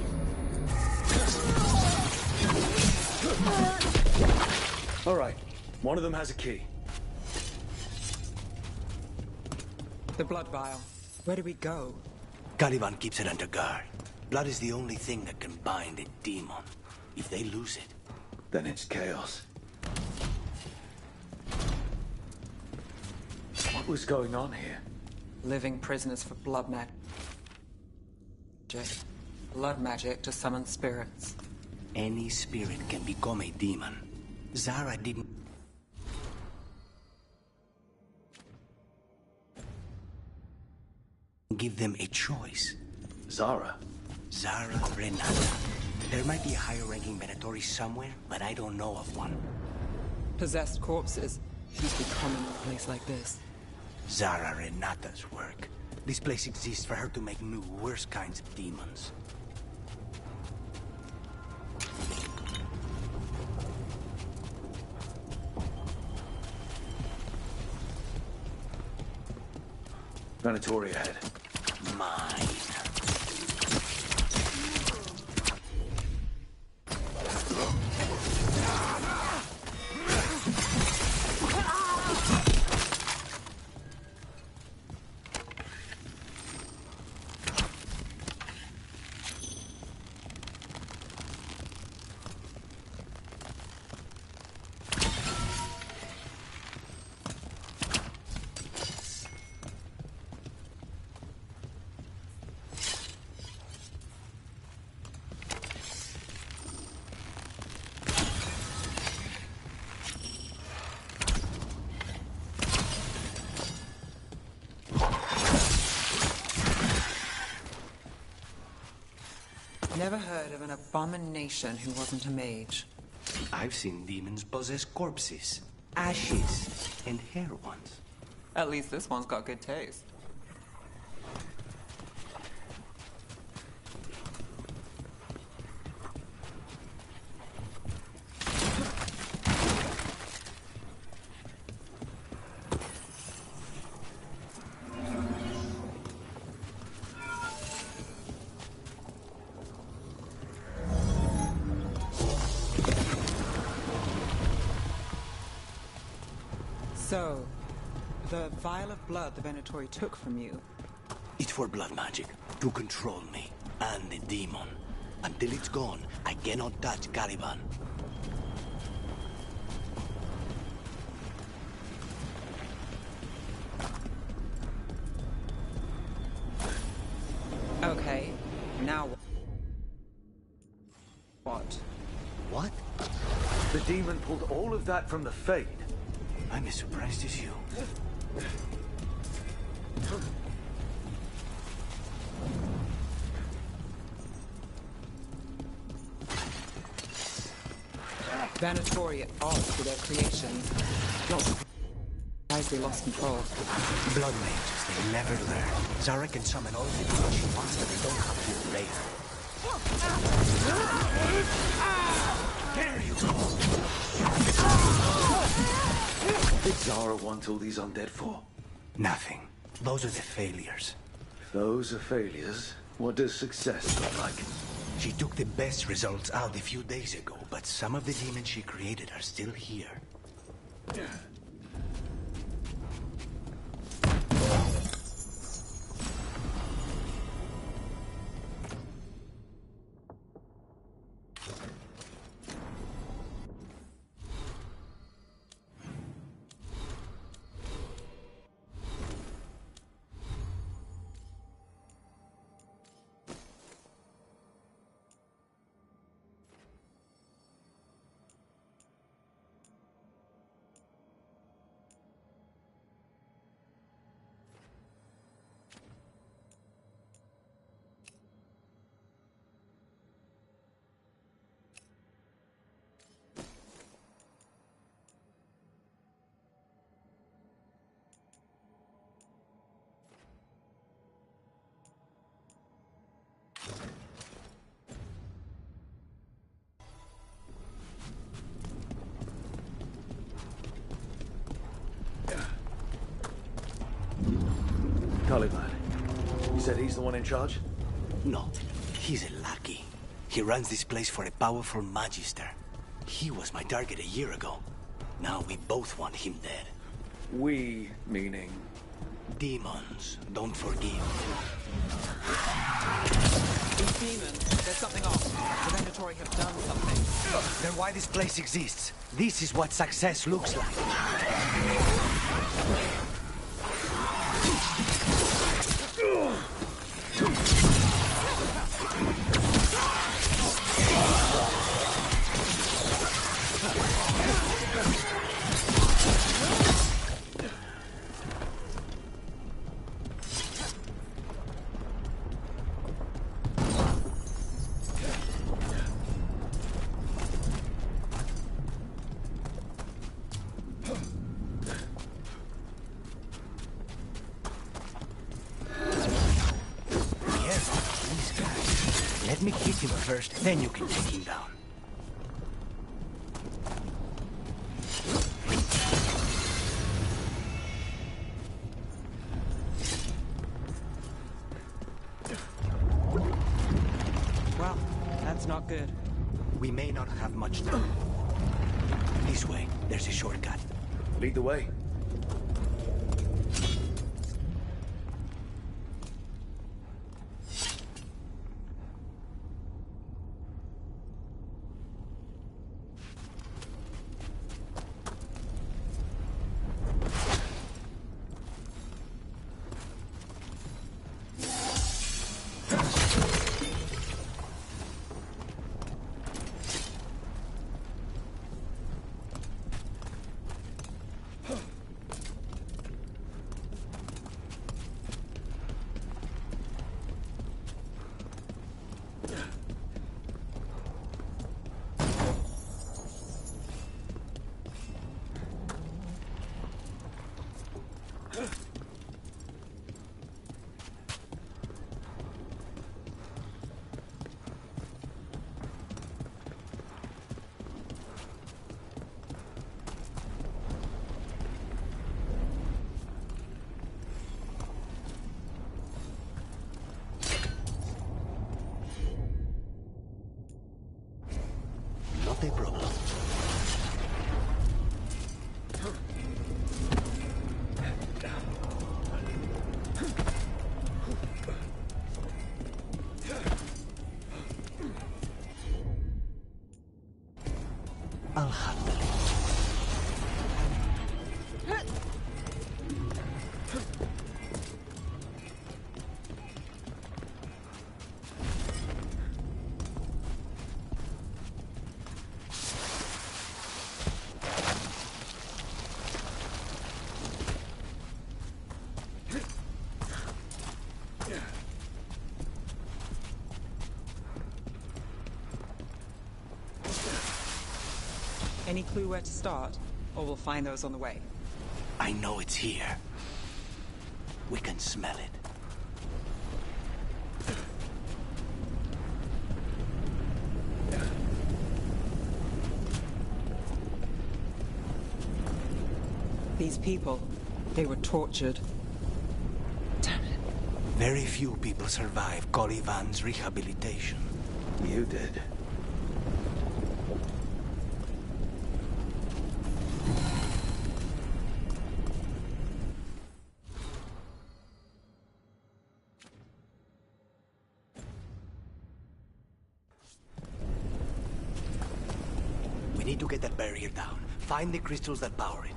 All right. One of them has a key. The blood vial. Where do we go? Caliban keeps it under guard. Blood is the only thing that can bind a demon. If they lose it... Then it's chaos. What was going on here? Living prisoners for blood magic. Blood magic to summon spirits. Any spirit can become a demon. Zara didn't... give them a choice. Zara? Zara Renata. There might be a higher-ranking Venatori somewhere, but I don't know of one. Possessed corpses used to be common in a place like this. Zara Renata's work. This place exists for her to make new, worse kinds of demons. Venatori ahead. Mine. Never heard of an abomination who wasn't a mage. I've seen demons possess corpses, ashes, and hair ones. At least this one's got good taste. So, the vial of blood the Venatori took from you. It's for blood magic, to control me, and the demon. Until it's gone, I cannot touch Caliban. Okay, now what? What? The demon pulled all of that from the Fade. I'm as surprised as you. Venatori at odds with their creations. Not surprised they lost control. Blood mages, they never learn. Zara can summon all the demons she wants, but they don't have to obey her. There you go! What did Zara want all these undead for? Nothing. Those are the failures. If those are failures, what does success look like? She took the best results out a few days ago, but some of the demons she created are still here. Caliban. You said he's the one in charge? No, he's a lackey. He runs this place for a powerful magister. He was my target a year ago. Now we both want him dead. We, meaning? Demons, don't forgive. These demons, there's something off. The Venatori have done something. They're why this place exists. This is what success looks like. Let me hit him first, then you can take him down. Well, that's not good. We may not have much time. This way, there's a shortcut. Lead the way. Not a problem. I'll handle it. Any clue where to start? Or we'll find those on the way. I know it's here. We can smell it. These people, they were tortured. Very few people survive Calivan's rehabilitation. You did. We need to get that barrier down. Find the crystals that power it.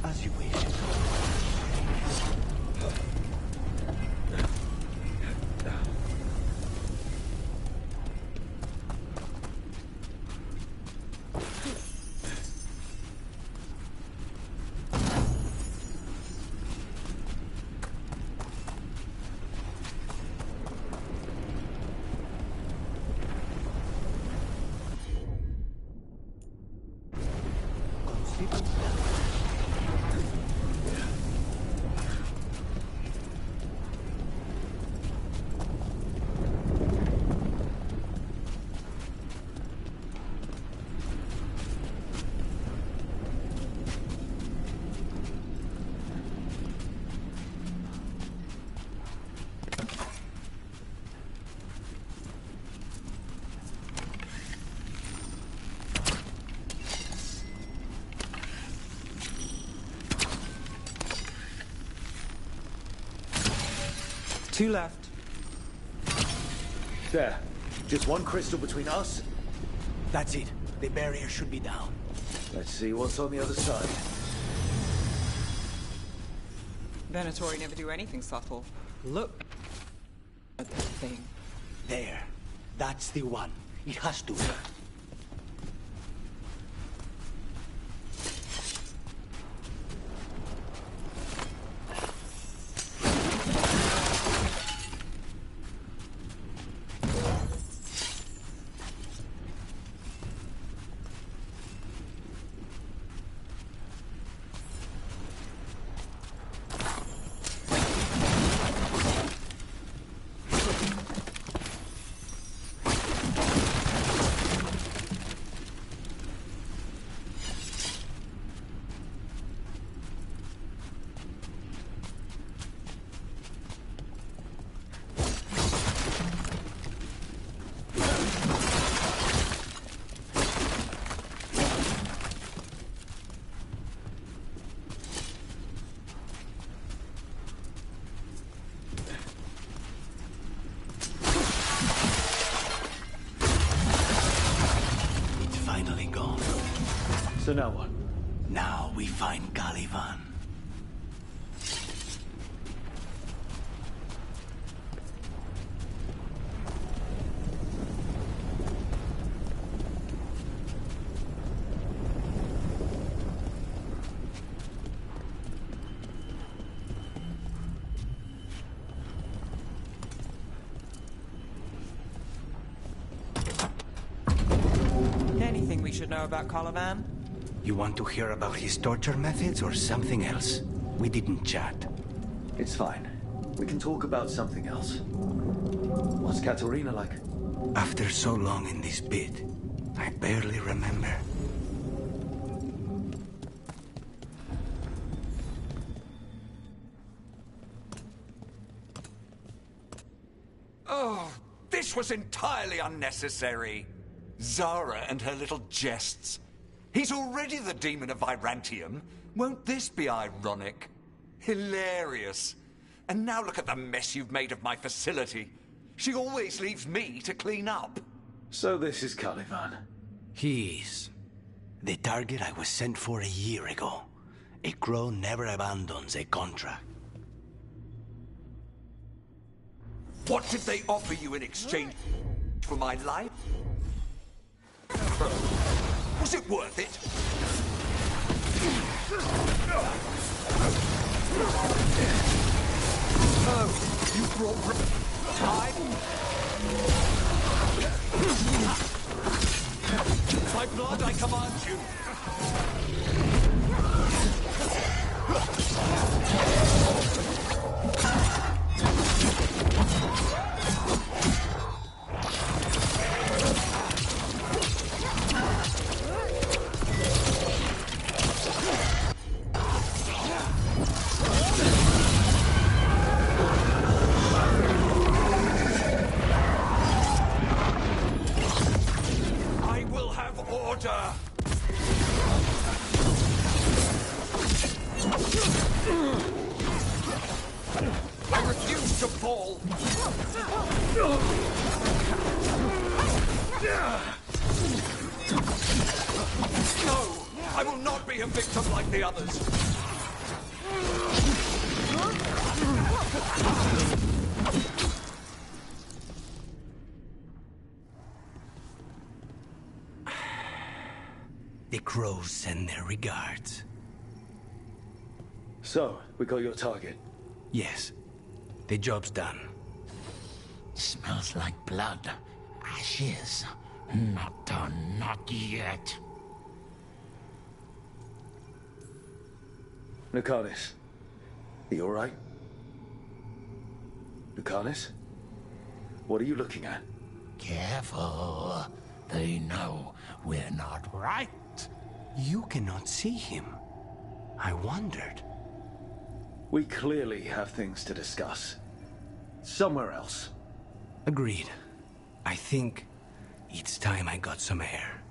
As you wish. Two left. There. Just one crystal between us. That's it. The barrier should be down. Let's see what's on the other side. Venatori never do anything subtle. Look at that thing. There. That's the one. It has to. So now what? Now we find Calivan. Anything we should know about Calivan? You want to hear about his torture methods or something else? We didn't chat. It's fine. We can talk about something else. What's Katarina like? After so long in this pit, I barely remember. Oh, this was entirely unnecessary. Zara and her little jests. He's already the demon of Virantium. Won't this be ironic? Hilarious. And now look at the mess you've made of my facility. She always leaves me to clean up. So this is Caliban. He is. The target I was sent for a year ago. A crow never abandons a contract. What did they offer you in exchange for my life? Was it worth it? Oh, you brought time? By blood, I command you. I refuse to fall. No, I will not be a victim like the others. The crows send their regards. So, we got your target? Yes. The job's done. Smells like blood. Ashes. Not done, not yet. Lucanus, are you alright? Lucanus? What are you looking at? Careful. They know we're not right. You cannot see him. I wondered. We clearly have things to discuss. Somewhere else. Agreed. I think it's time I got some air.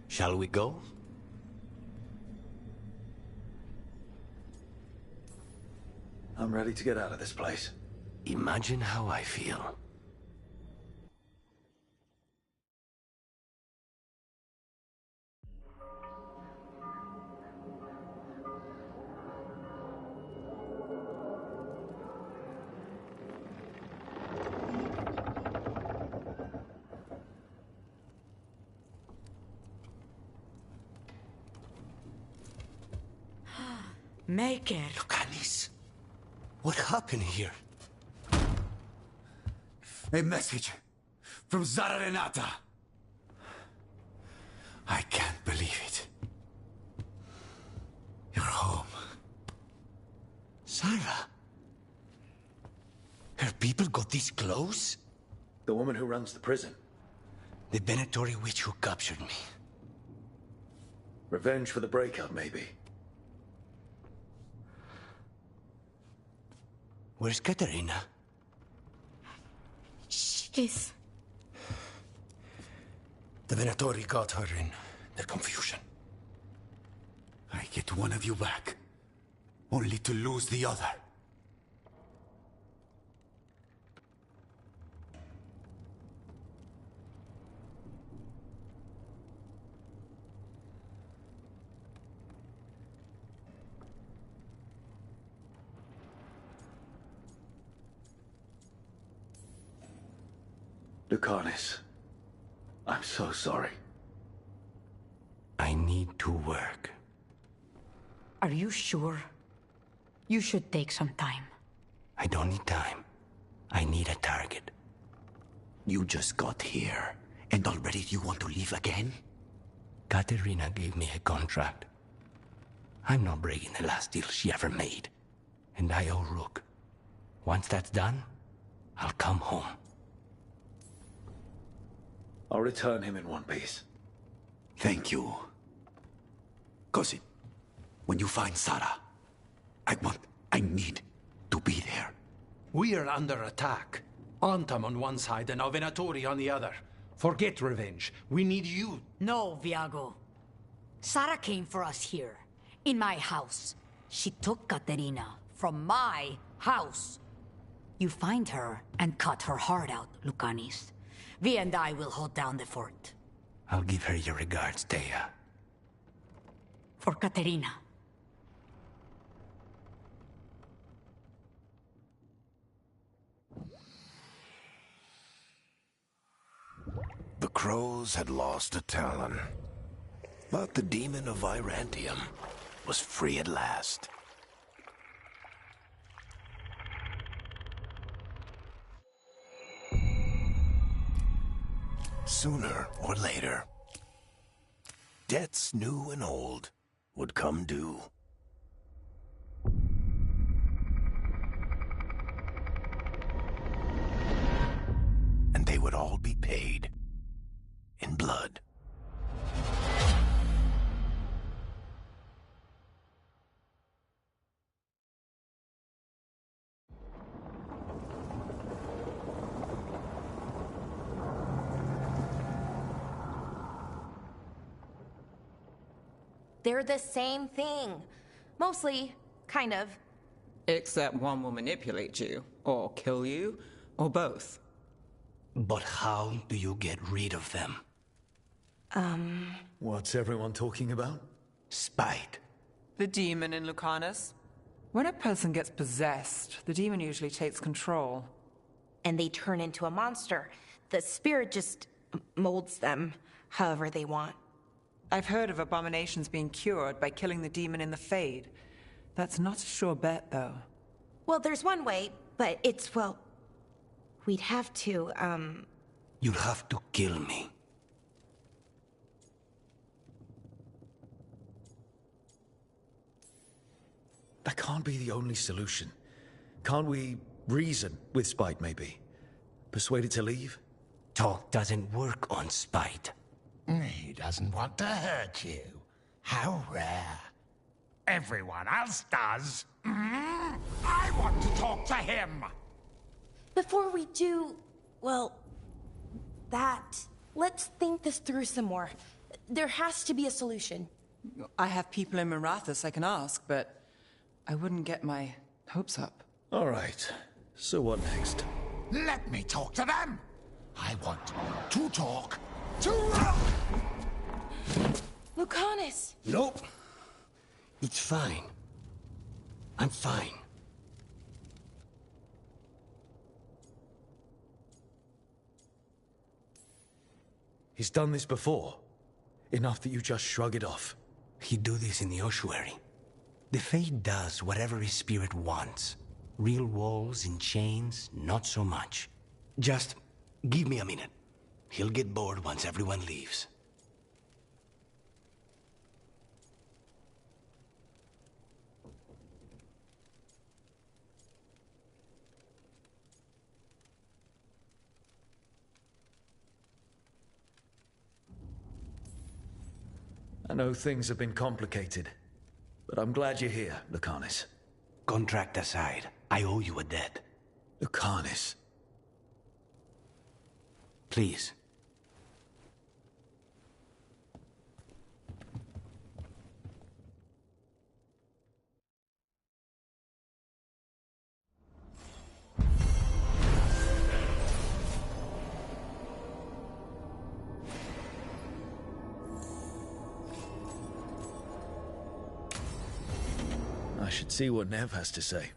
Shall we go? I'm ready to get out of this place. Imagine how I feel. Maker. Lucanus, what happened here? A message from Zara Renata. I can't believe it. You're home. Zara? Her people got this close? The woman who runs the prison. The Venatori witch who captured me. Revenge for the breakup, maybe. Where's Katerina? She's... The Venatori got her in their confusion. I get one of you back, only to lose the other. Lucanis, I'm so sorry. I need to work. Are you sure? You should take some time. I don't need time. I need a target. You just got here, and already you want to leave again? Katerina gave me a contract. I'm not breaking the last deal she ever made. And I owe Rook. Once that's done, I'll come home. I'll return him in one piece. Thank you. Cousin, when you find Sarah, I need to be there. We are under attack. Antam on one side and Venatori on the other. Forget revenge. We need you. No, Viago. Sarah came for us here, in my house. She took Katerina from my house. You find her and cut her heart out, Lucanis. Vi and I will hold down the fort. I'll give her your regards, Thea. For Katerina. The crows had lost a Talon, but the demon of Virantium was free at last. Sooner or later, debts new and old would come due. And they would all be paid in blood. They're the same thing. Mostly, kind of. Except one will manipulate you, or kill you, or both. But how do you get rid of them? What's everyone talking about? Spite. The demon in Lucanus. When a person gets possessed, the demon usually takes control. And they turn into a monster. The spirit just molds them however they want. I've heard of abominations being cured by killing the demon in the Fade. That's not a sure bet, though. Well, there's one way, but it's, well... We'd have to, You'll have to kill me. That can't be the only solution. Can't we reason with Spite, maybe? Persuade it to leave? Talk doesn't work on Spite. He doesn't want to hurt you. How rare. Everyone else does. I want to talk to him. Before we do, well, that, let's think this through some more. There has to be a solution. I have people in Marathas I can ask, but I wouldn't get my hopes up. All right. So what next? Let me talk to them. I want to talk to... Lucanis! Nope. It's fine. I'm fine. He's done this before. Enough that you just shrug it off. He'd do this in the ossuary. The Fade does whatever his spirit wants. Real walls and chains, not so much. Just give me a minute. He'll get bored once everyone leaves. I know things have been complicated, but I'm glad you're here, Lucanus. Contract aside, I owe you a debt. Lucanus. Please. I should see what Nev has to say.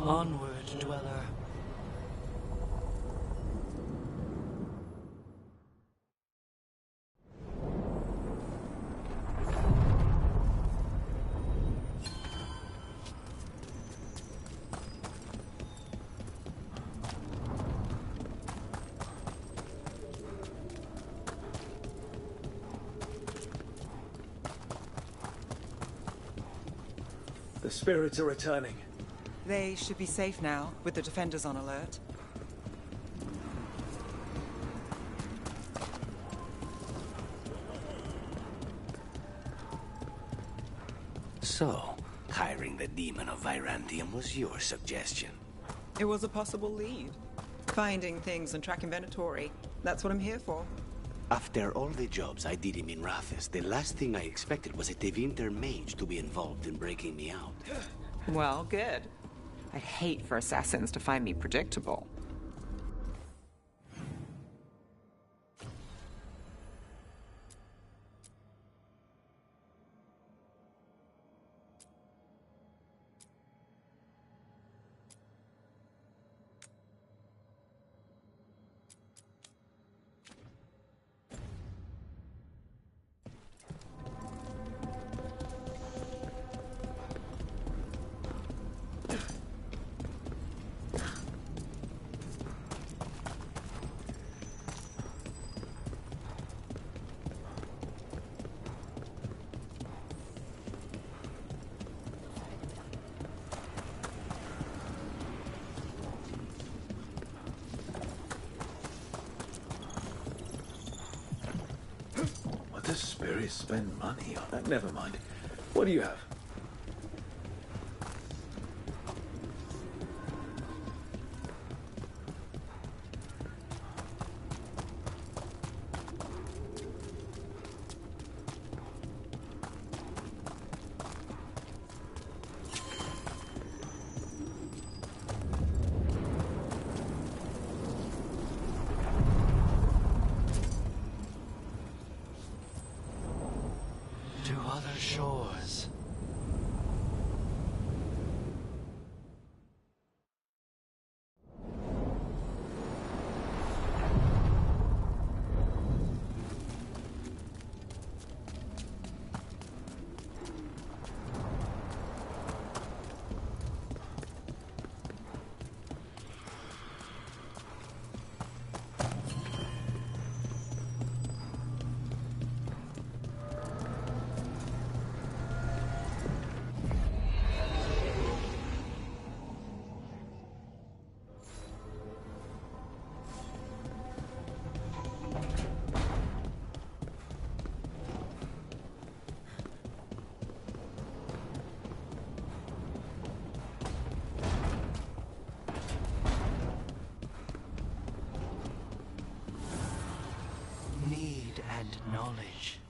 Onward, Dweller. The spirits are returning. They should be safe now, with the defenders on alert. So, hiring the Demon of Virantium was your suggestion. It was a possible lead. Finding things and tracking Venatori. That's what I'm here for. After all the jobs I did in Minrathous, the last thing I expected was a Tevinter mage to be involved in breaking me out. Well, good. I'd hate for assassins to find me predictable. What does spirits spend money on? Never mind. What do you have? To other shores. Need and knowledge.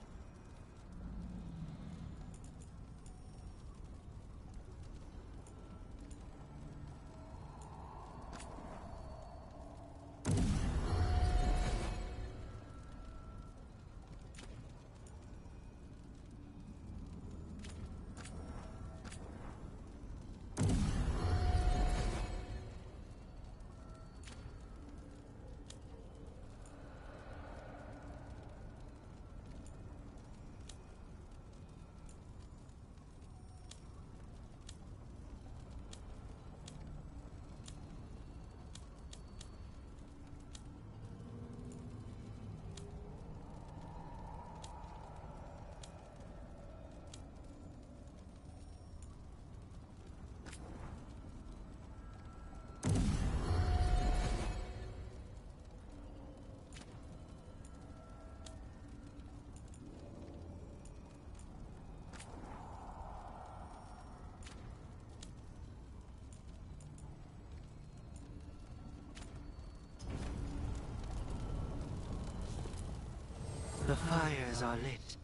The fires are lit.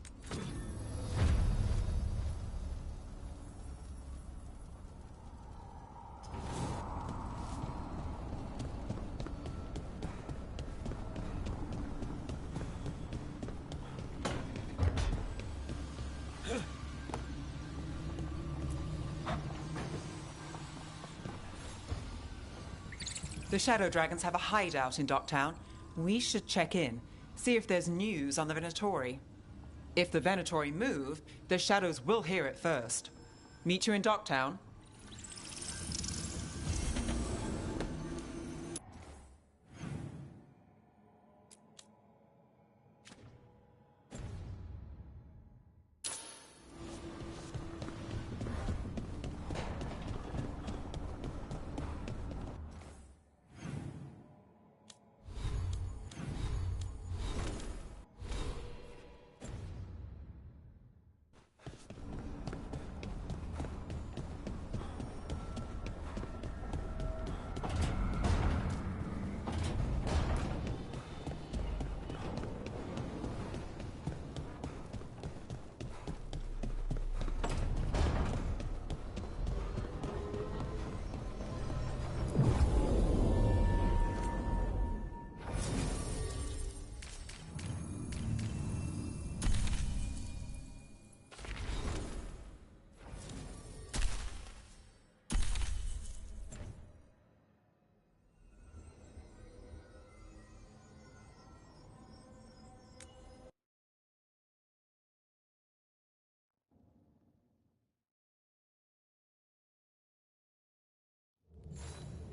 The Shadow Dragons have a hideout in Docktown. We should check in, see if there's news on the Venatori. If the Venatori move, the Shadows will hear it first. Meet you in Docktown.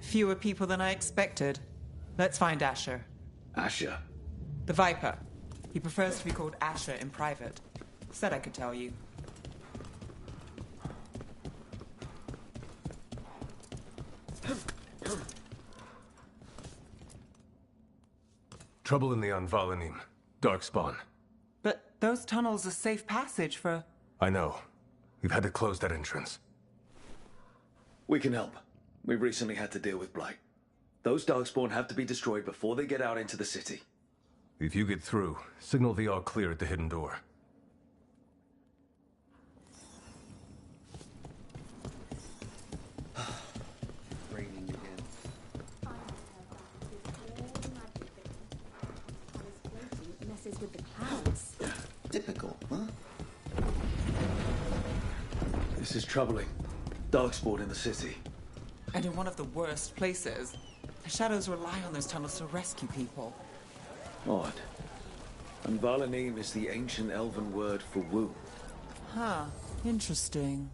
Fewer people than I expected. Let's find Asher. Asher? The Viper. He prefers to be called Asher in private. Said I could tell you. Trouble in the Anvalanim. Darkspawn. But those tunnels are safe passage for... I know. We've had to close that entrance. We can help. We recently had to deal with Blight. Those Darkspawn have to be destroyed before they get out into the city. If you get through, signal the all clear at the hidden door. Raining again. Messes with the clouds. Typical, huh? This is troubling. Darkspawn in the city. And in one of the worst places. The Shadows rely on those tunnels to rescue people. Odd. Anvalanim is the ancient elven word for womb. Huh. Interesting.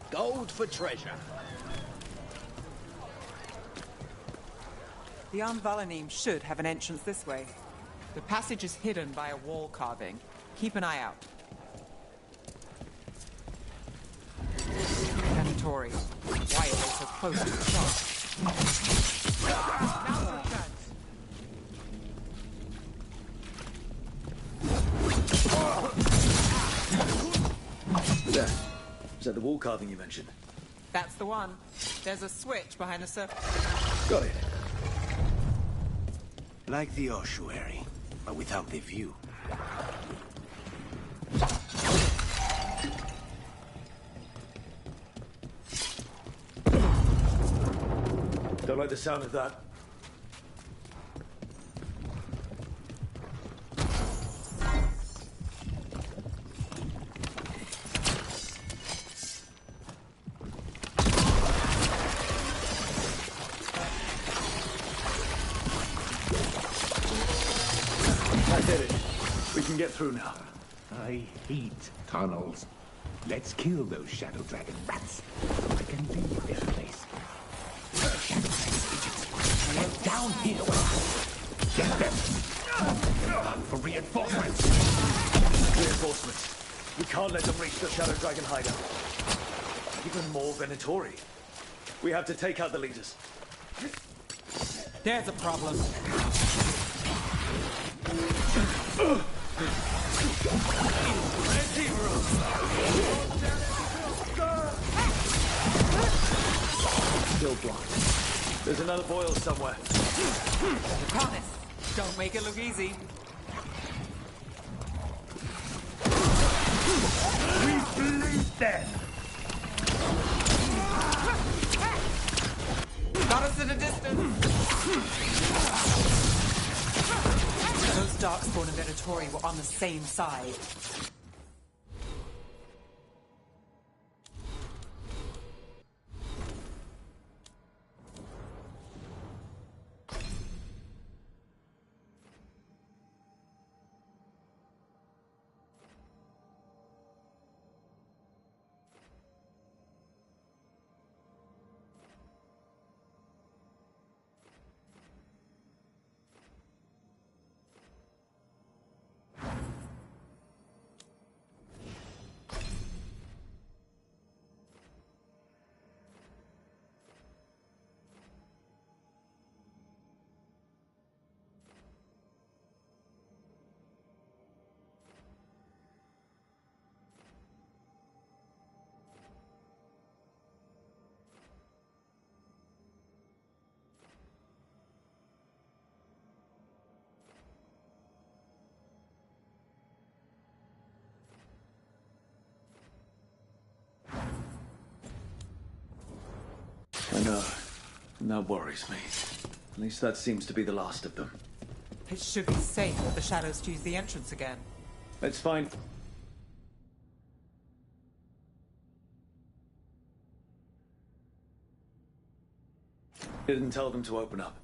Gold for treasure. The Anvalanim should have an entrance this way. The passage is hidden by a wall carving. Keep an eye out. Venatori. Why are they so close to the shop? Now's our chance. There. Is that the wall carving you mentioned? That's the one. There's a switch behind the surface. Got it. Like the ossuary, but without the view. Don't like the sound of that. That did it. We can get through now. I hate tunnels. Let's kill those Shadow Dragon rats so I can leave this place. Shadow Dragon agents, get down here with us. Get them. For reinforcements. Reinforcements. We can't let them reach the Shadow Dragon hideout. Even more Venatori. We have to take out the leaders. There's a problem. Still blocked. There's another boil somewhere. Promise. Don't make it look easy. We bleed them. Got us at a distance. Those Darkspawn and Venatori were on the same side. know. And that worries me. At least that seems to be the last of them. It should be safe if the Shadows choose the entrance again. Let's find... Didn't tell them to open up.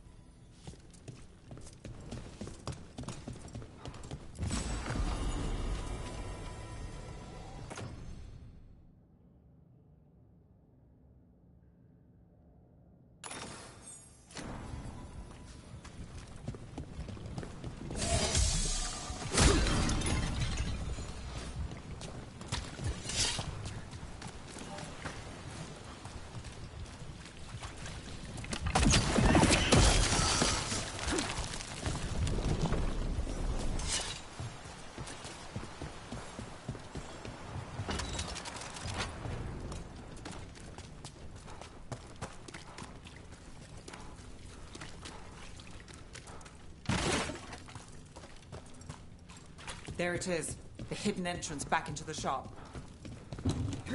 There it is. The hidden entrance back into the shop.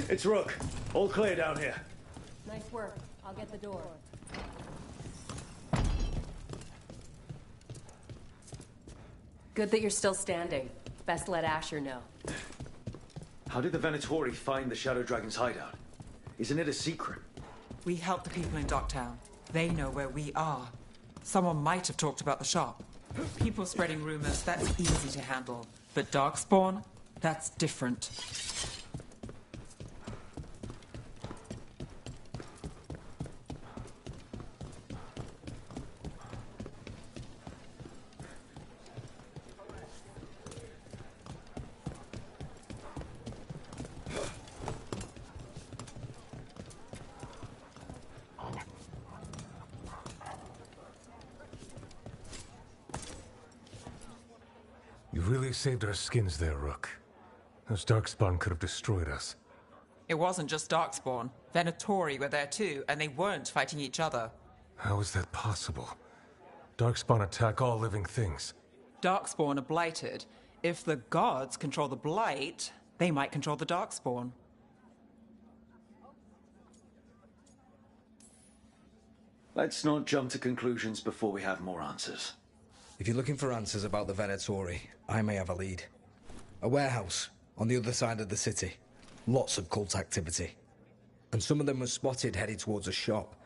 It's Rook. All clear down here. Nice work. I'll get the door. Good that you're still standing. Best let Asher know. How did the Venatori find the Shadow Dragon's hideout? Isn't it a secret? We help the people in Docktown. They know where we are. Someone might have talked about the shop. People spreading rumors, that's easy to handle. But Darkspawn? That's different. You really saved our skins there, Rook. Those Darkspawn could have destroyed us. It wasn't just Darkspawn. Venatori were there too, and they weren't fighting each other. How is that possible? Darkspawn attack all living things. Darkspawn are blighted. If the gods control the blight, they might control the Darkspawn. Let's not jump to conclusions before we have more answers. If you're looking for answers about the Venatori, I may have a lead. A warehouse on the other side of the city. Lots of cult activity. And some of them were spotted headed towards a shop.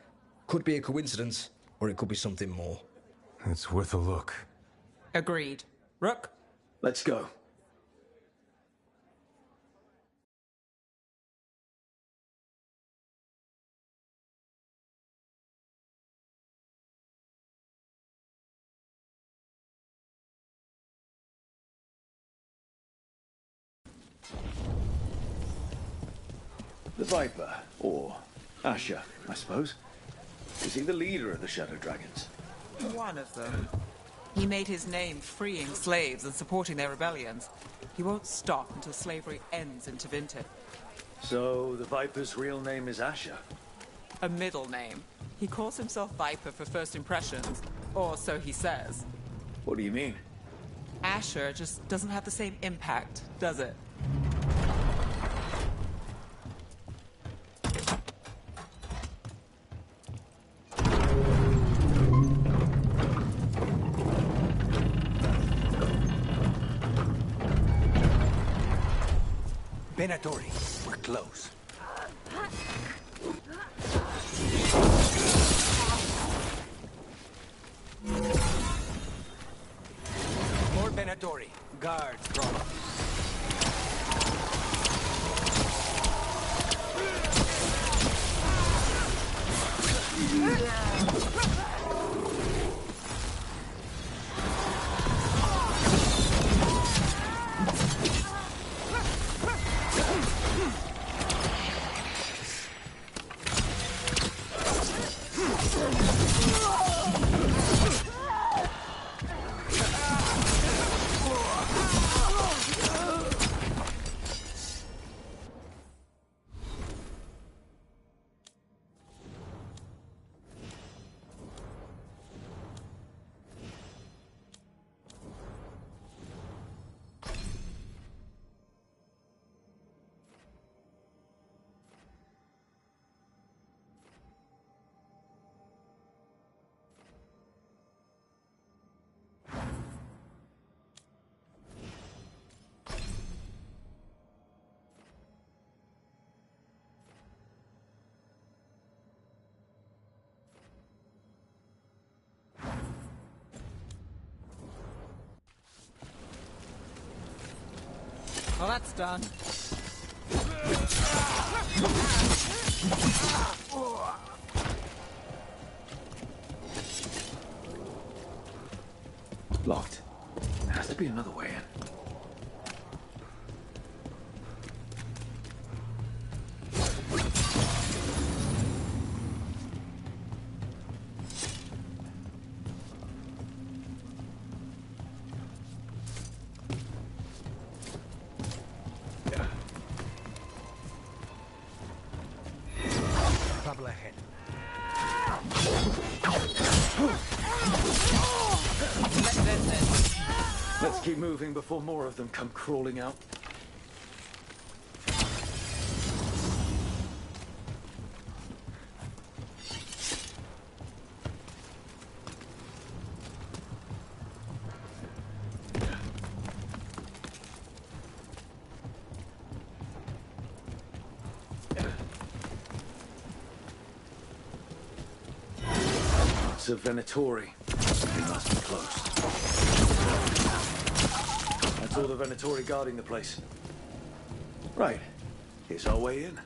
Could be a coincidence, or it could be something more. It's worth a look. Agreed. Rook? Let's go. The Viper, or Asher, I suppose. Is he the leader of the Shadow Dragons? One of them. He made his name freeing slaves and supporting their rebellions. He won't stop until slavery ends in Tevinter. So, the Viper's real name is Asher? A middle name. He calls himself Viper for first impressions, or so he says. What do you mean? Asher just doesn't have the same impact, does it? Venatori, we're close. More Venatori. Guards, draw up. Well, that's done. Locked. There has to be another way in. Trouble ahead. Let's keep moving before more of them come crawling out. It's a Venatori. They must be close. That's all the Venatori guarding the place. Right. Here's our way in.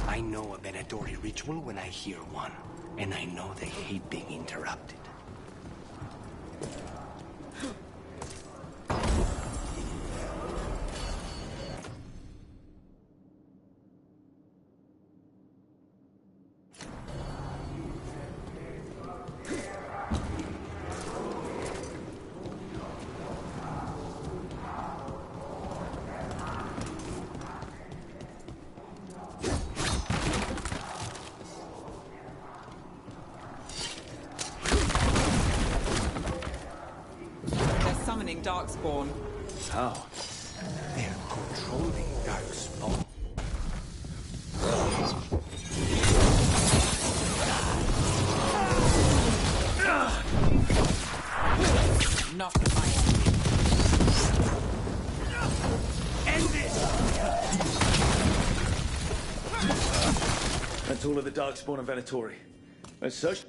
I know a Venatori ritual when I hear one, and I know they hate being interrupted. Darkspawn. How? They're controlling Darkspawn. Not my End this! That's all of the Darkspawn and Venatori. Let's search.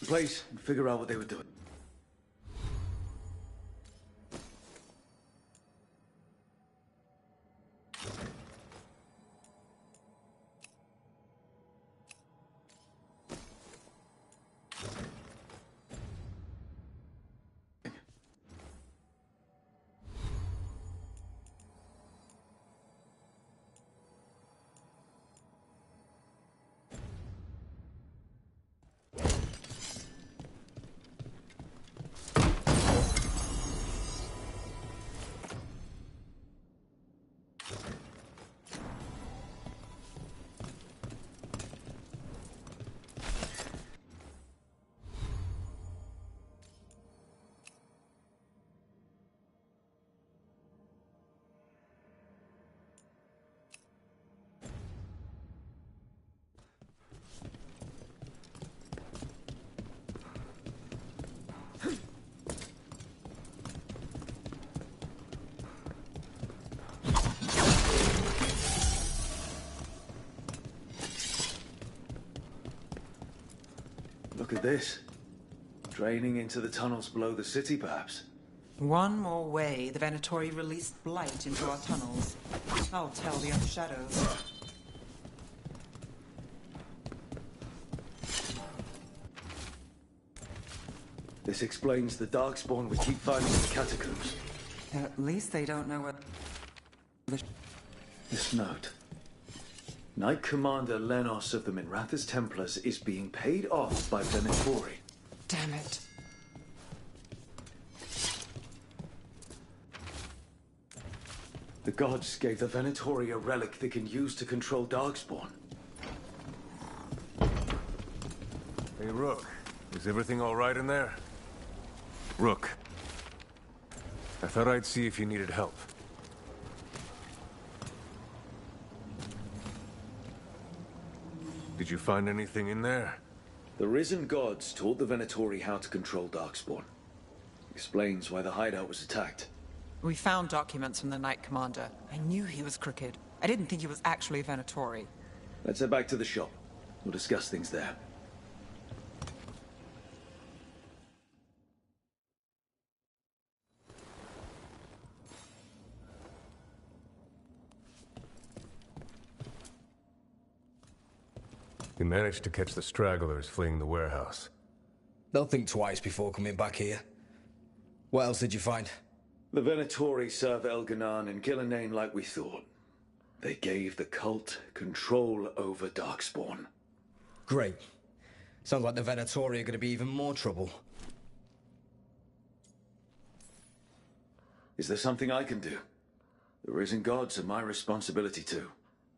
Place and figure out what they were doing. Look at this. Draining into the tunnels below the city, perhaps? One more way the Venatori released blight into our tunnels. I'll tell the other shadows. This explains the Darkspawn we keep finding in the catacombs. At least they don't know what... This note. Knight Commander Lenos of the Minrathous Templars is being paid off by Venatori. Damn it. The gods gave the Venatori a relic they can use to control Darkspawn. Hey, Rook. Is everything all right in there? Rook. I thought I'd see if you needed help. Did you find anything in there? The Risen Gods taught the Venatori how to control Darkspawn. Explains why the hideout was attacked. We found documents from the Knight Commander. I knew he was crooked. I didn't think he was actually a Venatori. Let's head back to the shop. We'll discuss things there. You managed to catch the stragglers fleeing the warehouse. They'll think twice before coming back here. What else did you find? The Venatori serve Elganon and Gillenane like we thought. They gave the cult control over Darkspawn. Great. Sounds like the Venatori are going to be even more trouble. Is there something I can do? The Risen Gods are my responsibility too.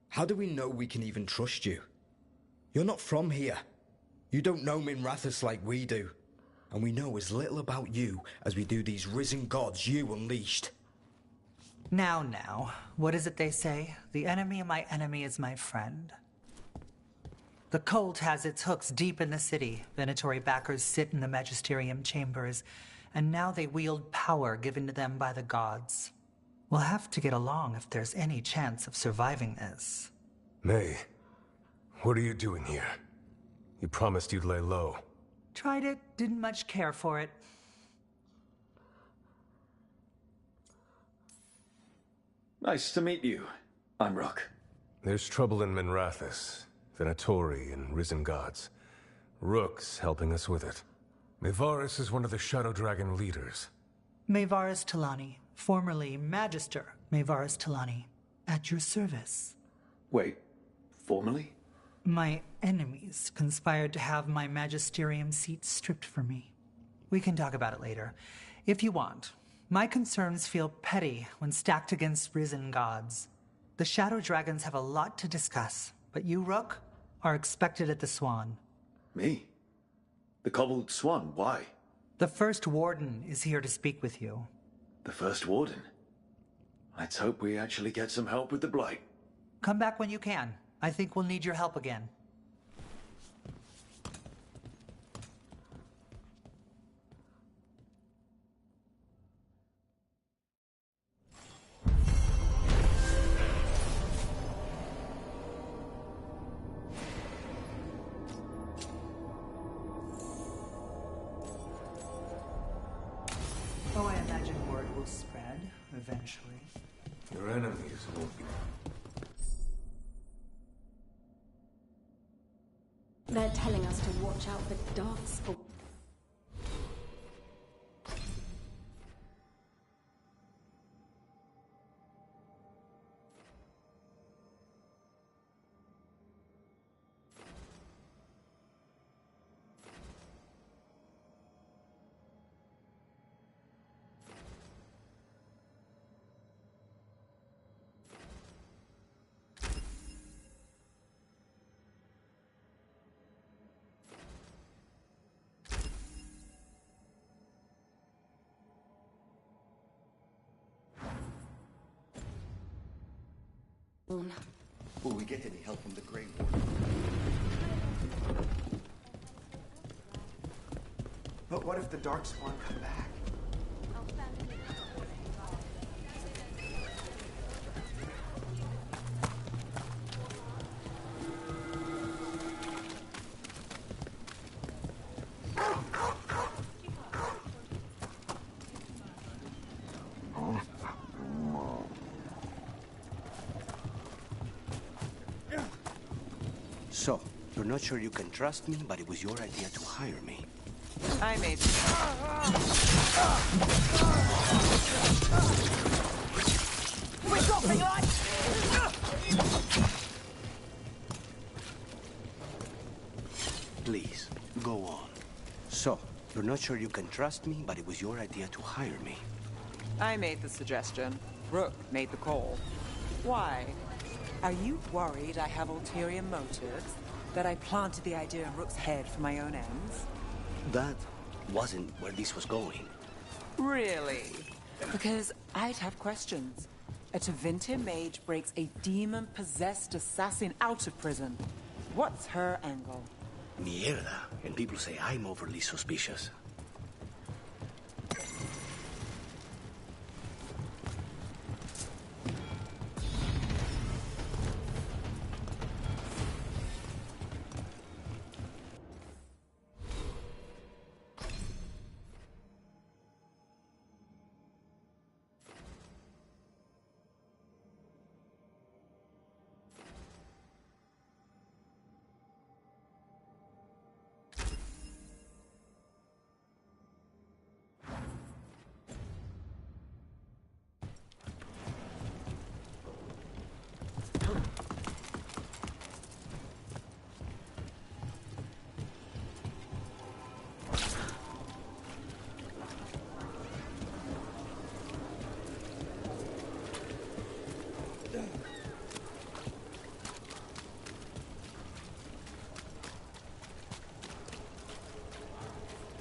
How do we know we can even trust you? You're not from here. You don't know Minrathous like we do. And we know as little about you as we do these Risen Gods you unleashed. Now, what is it they say? The enemy of my enemy is my friend. The cult has its hooks deep in the city. Venatori backers sit in the Magisterium chambers, and now they wield power given to them by the gods. We'll have to get along if there's any chance of surviving this. May, what are you doing here? You promised you'd lay low. Tried it, didn't much care for it. Nice to meet you. I'm Rook. There's trouble in Minrathous, Venatori and Risen Gods. Rook's helping us with it. Mayvarus is one of the Shadow Dragon leaders. Mayvarus Talani, formerly Magister Mayvarus Talani, at your service. Wait, formerly? My enemies conspired to have my magisterium seat stripped from me. We can talk about it later, if you want. My concerns feel petty when stacked against Risen Gods. The Shadow Dragons have a lot to discuss, but you, Rook, are expected at the Swan. Me? The Cobbled Swan, why? The First Warden is here to speak with you. The First Warden? Let's hope we actually get some help with the Blight. Come back when you can. I think we'll need your help again. Oh, I imagine word will spread eventually. Your enemies won't be... They're telling us to watch out for Darkspawn. Will we get any help from the Grey Warden? But what if the Darkspawn come back? So, you're not sure you can trust me, but it was your idea to hire me. I made... We got me like... Please, go on. So, you're not sure you can trust me, but it was your idea to hire me. I made the suggestion. Rook made the call. Why? Are you worried I have ulterior motives? That I planted the idea in Rook's head for my own ends? That wasn't where this was going. Really? Because I'd have questions. A Tevinter mage breaks a demon-possessed assassin out of prison. What's her angle? Mierda. And people say I'm overly suspicious.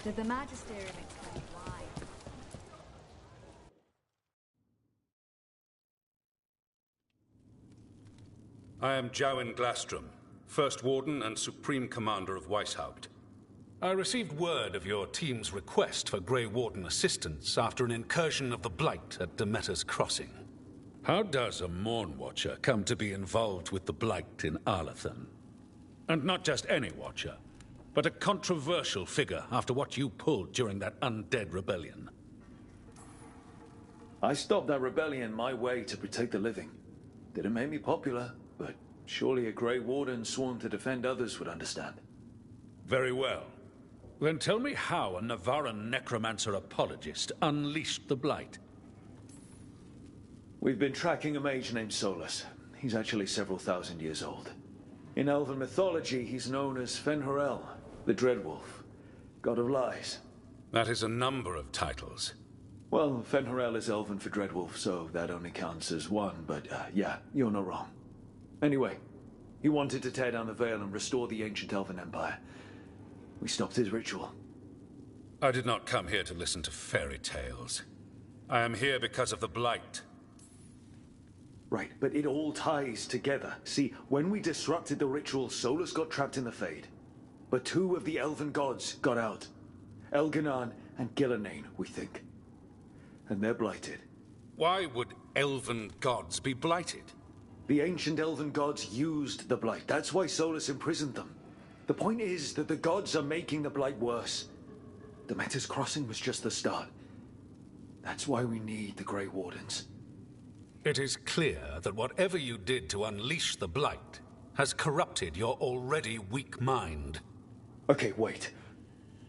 Did the Magisterium explain why? I am Jowen Glastrom, First Warden and Supreme Commander of Weishaupt. I received word of your team's request for Grey Warden assistance after an incursion of the Blight at Demeter's Crossing. How does a Morn Watcher come to be involved with the Blight in Arlathan? And not just any Watcher, but a controversial figure after what you pulled during that undead rebellion. I stopped that rebellion my way to protect the living. Didn't make me popular, but surely a Grey Warden sworn to defend others would understand. Very well. Then tell me how a Navaran necromancer apologist unleashed the Blight. We've been tracking a mage named Solus. He's actually several thousand years old. In Elven mythology, he's known as Fen'Harel, the Dreadwolf, god of lies. That is a number of titles. Well, Fen'Harel is Elven for Dreadwolf, so that only counts as one, but yeah, you're not wrong. Anyway, he wanted to tear down the Veil and restore the ancient Elven Empire. We stopped his ritual. I did not come here to listen to fairy tales. I am here because of the Blight. Right, but it all ties together. See, when we disrupted the ritual, Solus got trapped in the Fade. But two of the Elven gods got out. Elganan and Gillenane, we think. And they're blighted. Why would Elven gods be blighted? The ancient Elven gods used the Blight. That's why Solus imprisoned them. The point is that the gods are making the Blight worse. Demeter's Crossing was just the start. That's why we need the Grey Wardens. It is clear that whatever you did to unleash the Blight has corrupted your already weak mind. Okay, wait.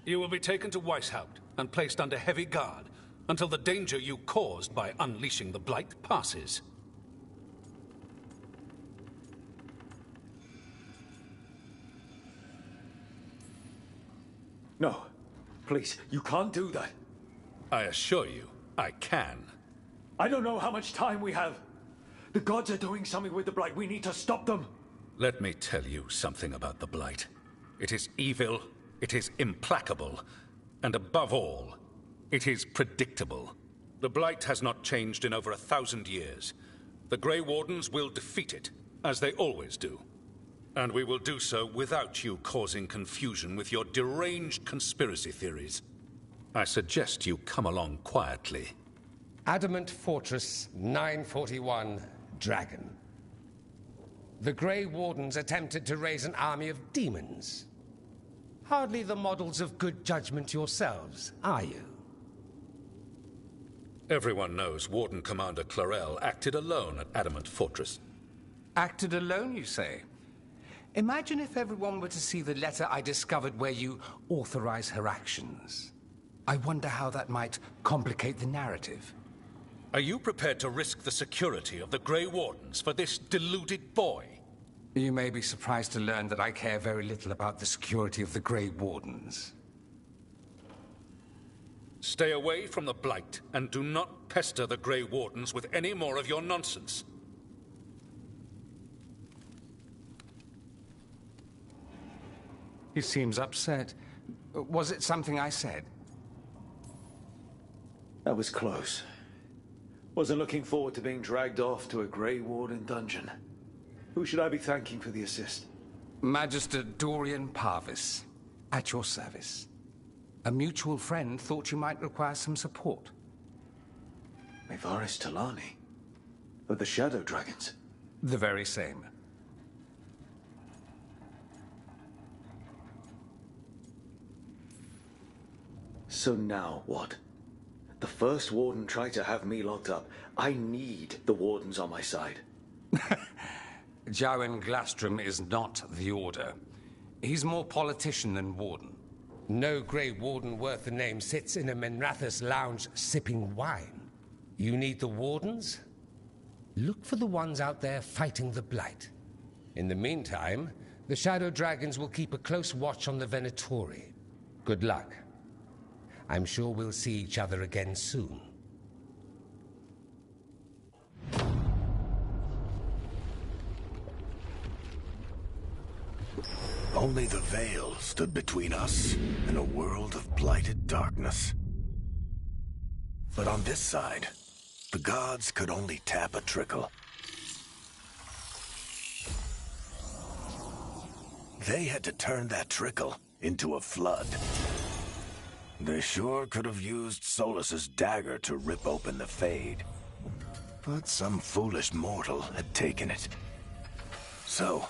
You will be taken to Weishaupt and placed under heavy guard until the danger you caused by unleashing the Blight passes. No. Please, you can't do that. I assure you, I can. I don't know how much time we have. The gods are doing something with the Blight. We need to stop them. Let me tell you something about the Blight. It is evil, it is implacable, and above all, it is predictable. The Blight has not changed in over 1,000 years. The Grey Wardens will defeat it, as they always do. And we will do so without you causing confusion with your deranged conspiracy theories. I suggest you come along quietly. Adamant Fortress 941, Dragon. The Grey Wardens attempted to raise an army of demons. Hardly the models of good judgment yourselves, are you? Everyone knows Warden Commander Clarel acted alone at Adamant Fortress. Acted alone, you say? Imagine if everyone were to see the letter I discovered where you authorize her actions. I wonder how that might complicate the narrative. Are you prepared to risk the security of the Grey Wardens for this deluded boy? You may be surprised to learn that I care very little about the security of the Grey Wardens. Stay away from the Blight, and do not pester the Grey Wardens with any more of your nonsense. He seems upset. Was it something I said? That was close. Wasn't looking forward to being dragged off to a Grey Warden dungeon. Who should I be thanking for the assist? Magister Dorian Parvis, at your service. A mutual friend thought you might require some support. Mevaris Talani? Of the Shadow Dragons? The very same. So now what? The first Warden tried to have me locked up. I need the Wardens on my side. Jowen Glastrom is not the Order. He's more politician than Warden. No Grey Warden worth the name sits in a Minrathous lounge sipping wine. You need the Wardens? Look for the ones out there fighting the Blight. In the meantime, the Shadow Dragons will keep a close watch on the Venatori. Good luck. I'm sure we'll see each other again soon. Only the veil stood between us and a world of blighted darkness. But on this side, the gods could only tap a trickle. They had to turn that trickle into a flood. They sure could have used Solus's dagger to rip open the Fade. But some foolish mortal had taken it. So,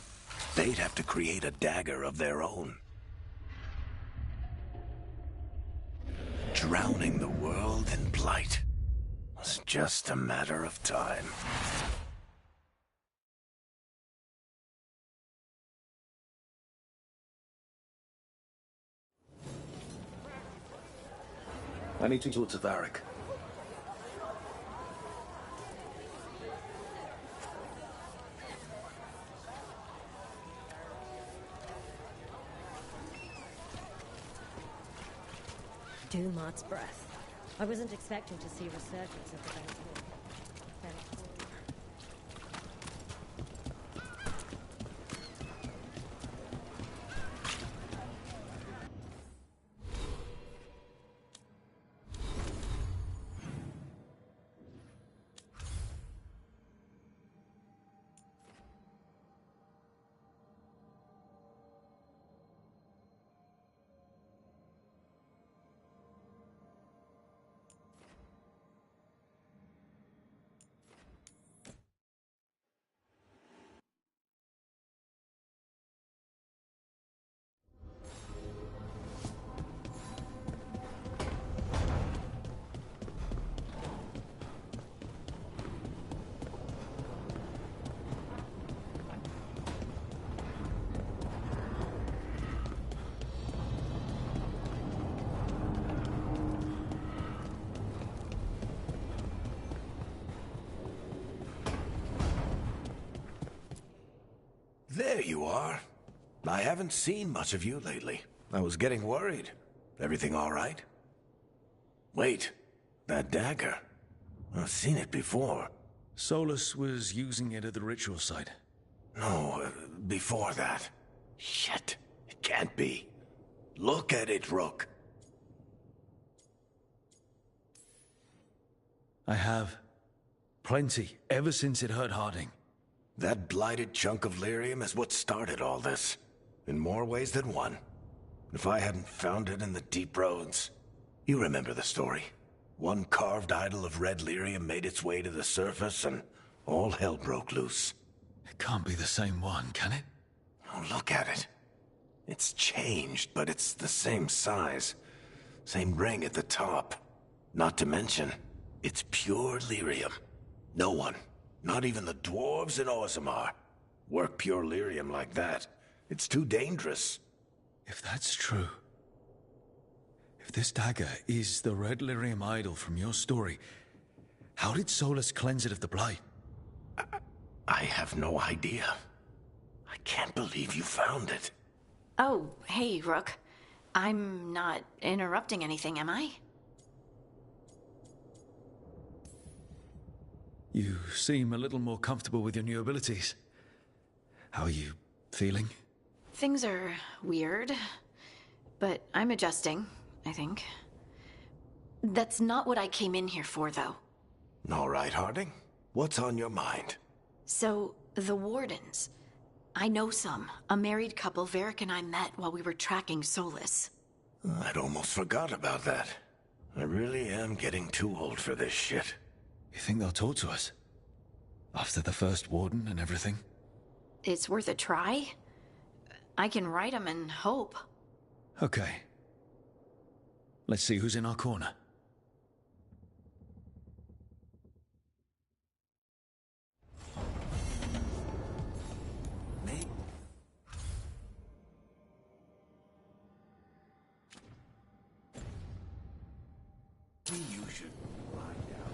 they'd have to create a dagger of their own. Drowning the world in blight was just a matter of time. I need to talk to Varric. Dumat's breath. I wasn't expecting to see a resurgence of the Venatori. There you are. I haven't seen much of you lately. I was getting worried. Everything all right? Wait, that dagger. I've seen it before. Solus was using it at the ritual site. No, before that. Shit, it can't be. Look at it, Rook. I have. Plenty, ever since it hurt Harding. That blighted chunk of lyrium is what started all this. In more ways than one. If I hadn't found it in the deep roads... You remember the story. One carved idol of red lyrium made its way to the surface and all hell broke loose. It can't be the same one, can it? Oh, look at it. It's changed, but it's the same size. Same ring at the top. Not to mention, it's pure lyrium. No one, not even the dwarves in Orzammar, work pure lyrium like that. It's too dangerous. If that's true, if this dagger is the Red Lyrium idol from your story, how did Solus cleanse it of the blight? I have no idea. I can't believe you found it. Oh, hey, Rook. I'm not interrupting anything, am I? You seem a little more comfortable with your new abilities. How are you feeling? Things are weird, but I'm adjusting, I think. That's not what I came in here for, though. All right, Harding. What's on your mind? So, the Wardens. I know some. A married couple Varric and I met while we were tracking Solus. I'd almost forgot about that. I really am getting too old for this shit. You think they'll talk to us? After the first Warden and everything? It's worth a try. I can write them and hope. Okay. Let's see who's in our corner. You should find out.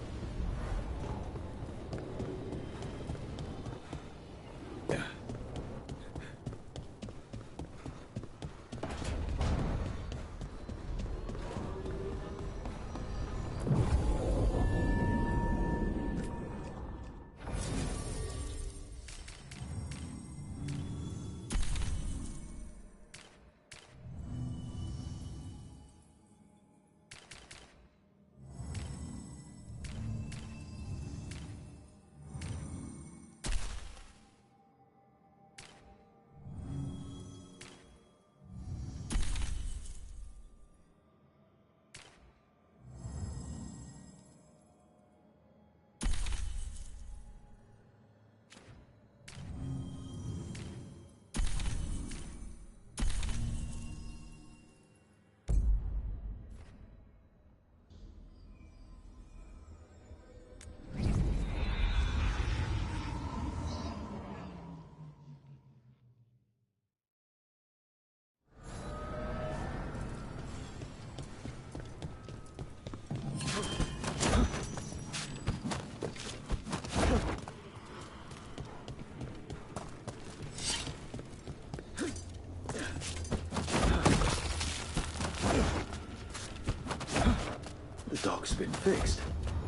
The dock's been fixed.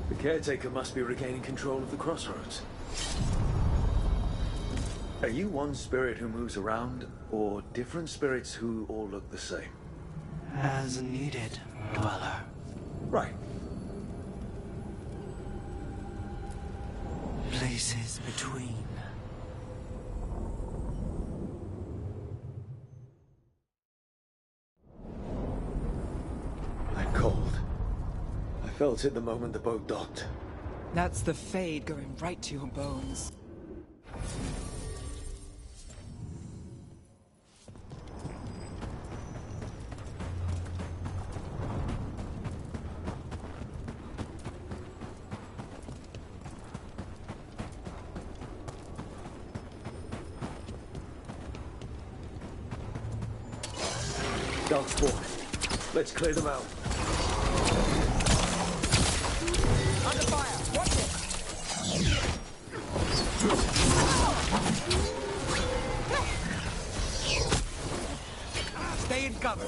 The caretaker must be regaining control of the crossroads. Are you one spirit who moves around, or different spirits who all look the same? As needed, Dweller. Right. Places between. I'm cold. I felt it the moment the boat docked. That's the Fade going right to your bones. Darkspawn. Let's clear them out. Under fire! Watch it! Stay in cover.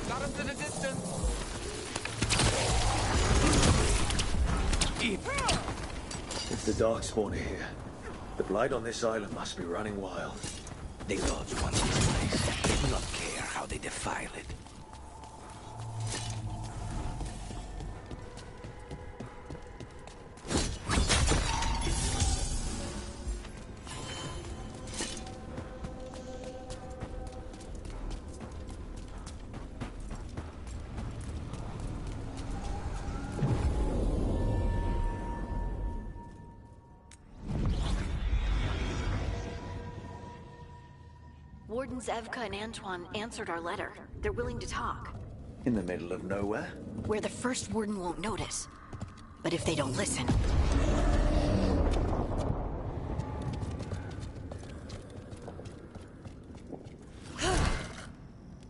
Got him to the distance. If the Darkspawn are here, the blight on this island must be running wild. The gods want this place. They do not care how they defile it. Wardens Evka and Antoine answered our letter. They're willing to talk. In the middle of nowhere? Where the first Warden won't notice. But if they don't listen...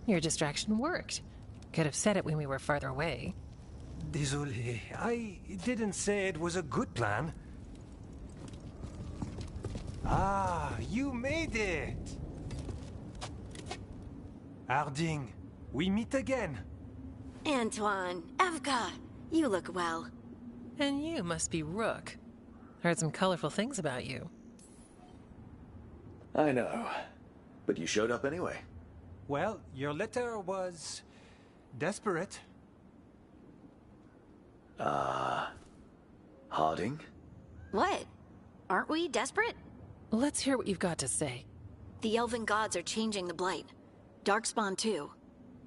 Your distraction worked. Could have said it when we were farther away. Désolé, I didn't say it was a good plan. Ah, you made it! Harding, we meet again. Antoine, Evka, you look well. And you must be Rook. Heard some colorful things about you. I know. But you showed up anyway. Well, your letter was desperate. Harding? What? Aren't we desperate? Let's hear what you've got to say. The Elven gods are changing the Blight. Darkspawn too.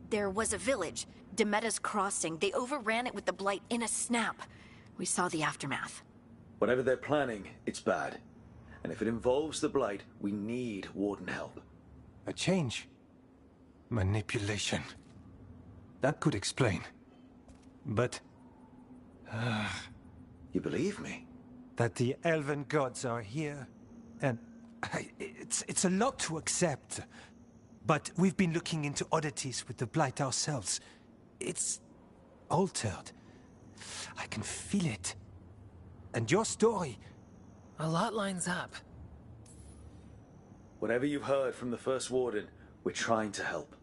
There was a village, Demeda's Crossing. They overran it with the Blight in a snap. We saw the aftermath. Whatever they're planning, it's bad. And if it involves the Blight, we need Warden help. A change. Manipulation. That could explain. But... You believe me? That the Elven gods are here, and it's a lot to accept. But we've been looking into oddities with the Blight ourselves. It's altered. I can feel it. And your story... A lot lines up. Whatever you've heard from the First Warden, we're trying to help.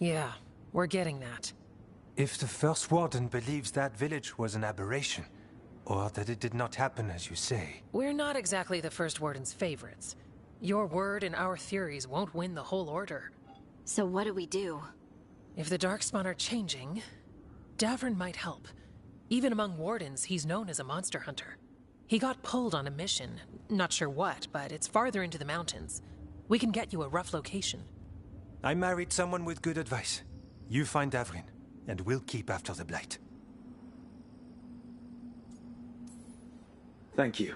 Yeah, we're getting that. If the First Warden believes that village was an aberration, or that it did not happen as you say... We're not exactly the First Warden's favorites. Your word and our theories won't win the whole order. So what do we do? If the Darkspawn are changing, Davrin might help. Even among Wardens, he's known as a monster hunter. He got pulled on a mission. Not sure what, but it's farther into the mountains. We can get you a rough location. I married someone with good advice. You find Davrin, and we'll keep after the Blight. Thank you.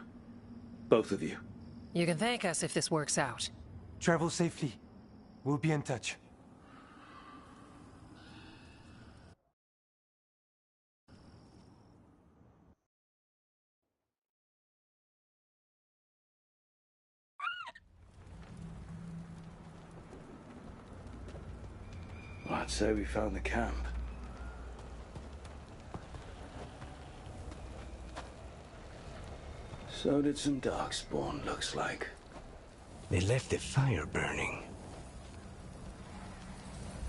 Both of you. You can thank us if this works out. Travel safely. We'll be in touch. Well, I'd say we found the camp. So did some Darkspawn, looks like. They left the fire burning.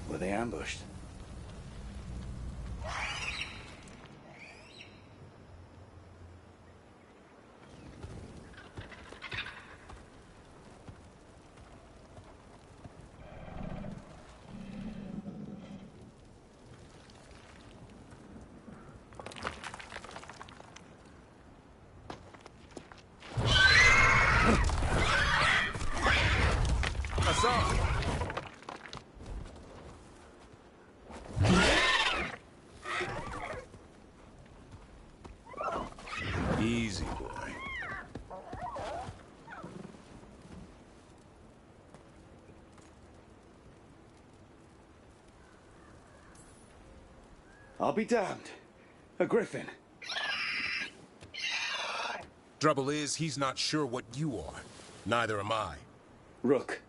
Were they ambushed? Easy, boy. I'll be damned. A griffin. Trouble is, he's not sure what you are. Neither am I. Rook.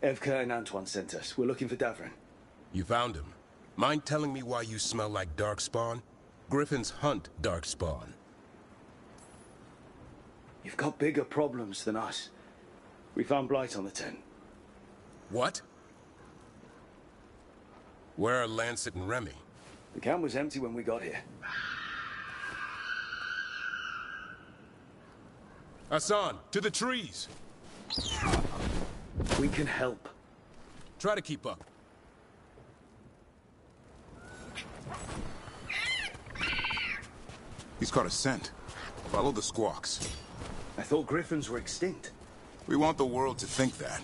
Evka and Antoine sent us. We're looking for Davrin. You found him. Mind telling me why you smell like Darkspawn? Griffins hunt Darkspawn. You've got bigger problems than us. We found Blight on the tent. What? Where are Lancet and Remy? The camp was empty when we got here. Hassan, to the trees! We can help. Try to keep up. He's caught a scent. Follow the squawks. I thought griffins were extinct. We want the world to think that.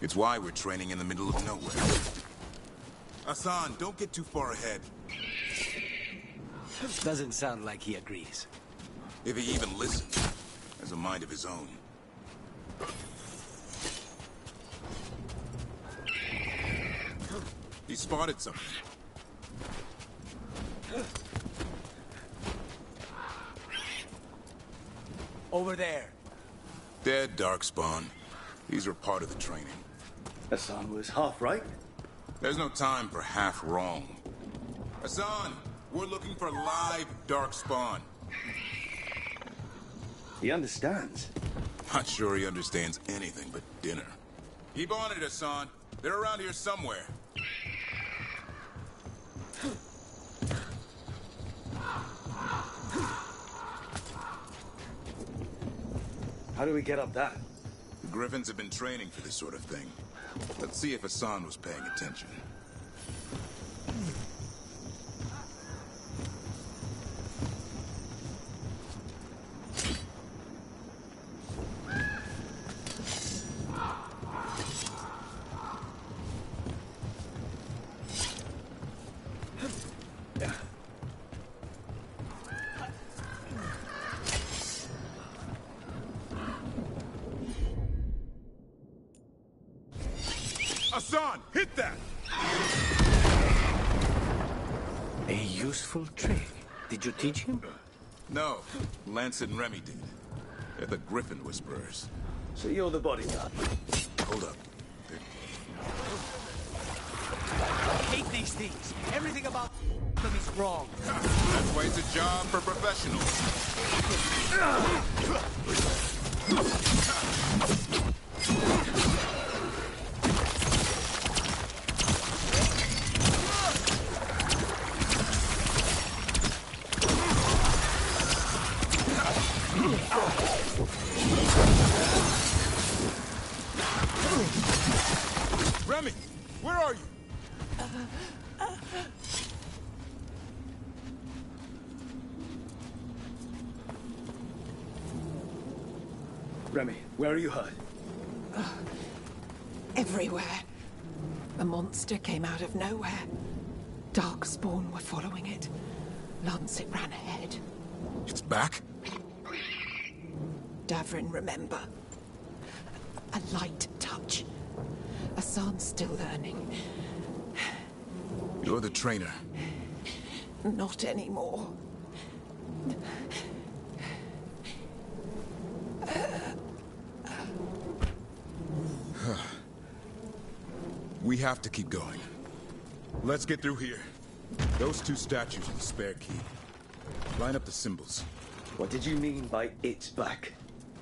It's why we're training in the middle of nowhere. Hassan, don't get too far ahead. Doesn't sound like he agrees. If he even listens. Has a mind of his own. He spotted something. Over there. Dead Darkspawn. These are part of the training. Hassan was half right. There's no time for half wrong. Hassan, we're looking for live Darkspawn. He understands. Not sure he understands anything but dinner. Keep on it, Hassan. They're around here somewhere. How do we get up that? The Griffins have been training for this sort of thing. Let's see if Hassan was paying attention. Hassan, hit that! A useful trick. Did you teach him? No, Lance and Remy did. They're the Griffin Whisperers. So you're the bodyguard? Hold up. I hate these things. Everything about them is wrong. That's why it's a job for professionals. Remy, where are you? Remy, where are you hurt? Everywhere. A monster came out of nowhere. Darkspawn were following it. Lancet ran ahead. It's back? Davrin, remember. A light touch. Hassan's still learning. You're the trainer. Not anymore. We have to keep going. Let's get through here. Those two statues are the spare key. Line up the symbols. What did you mean by it's back?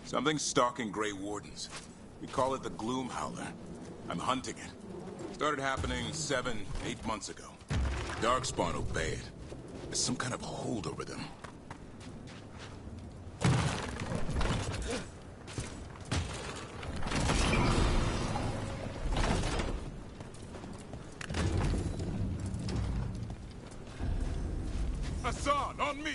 Something stalking Grey Wardens. We call it the Gloom Howler. I'm hunting it. Started happening 7, 8 months ago. Darkspawn obey it. There's some kind of hold over them. Hassan, on me!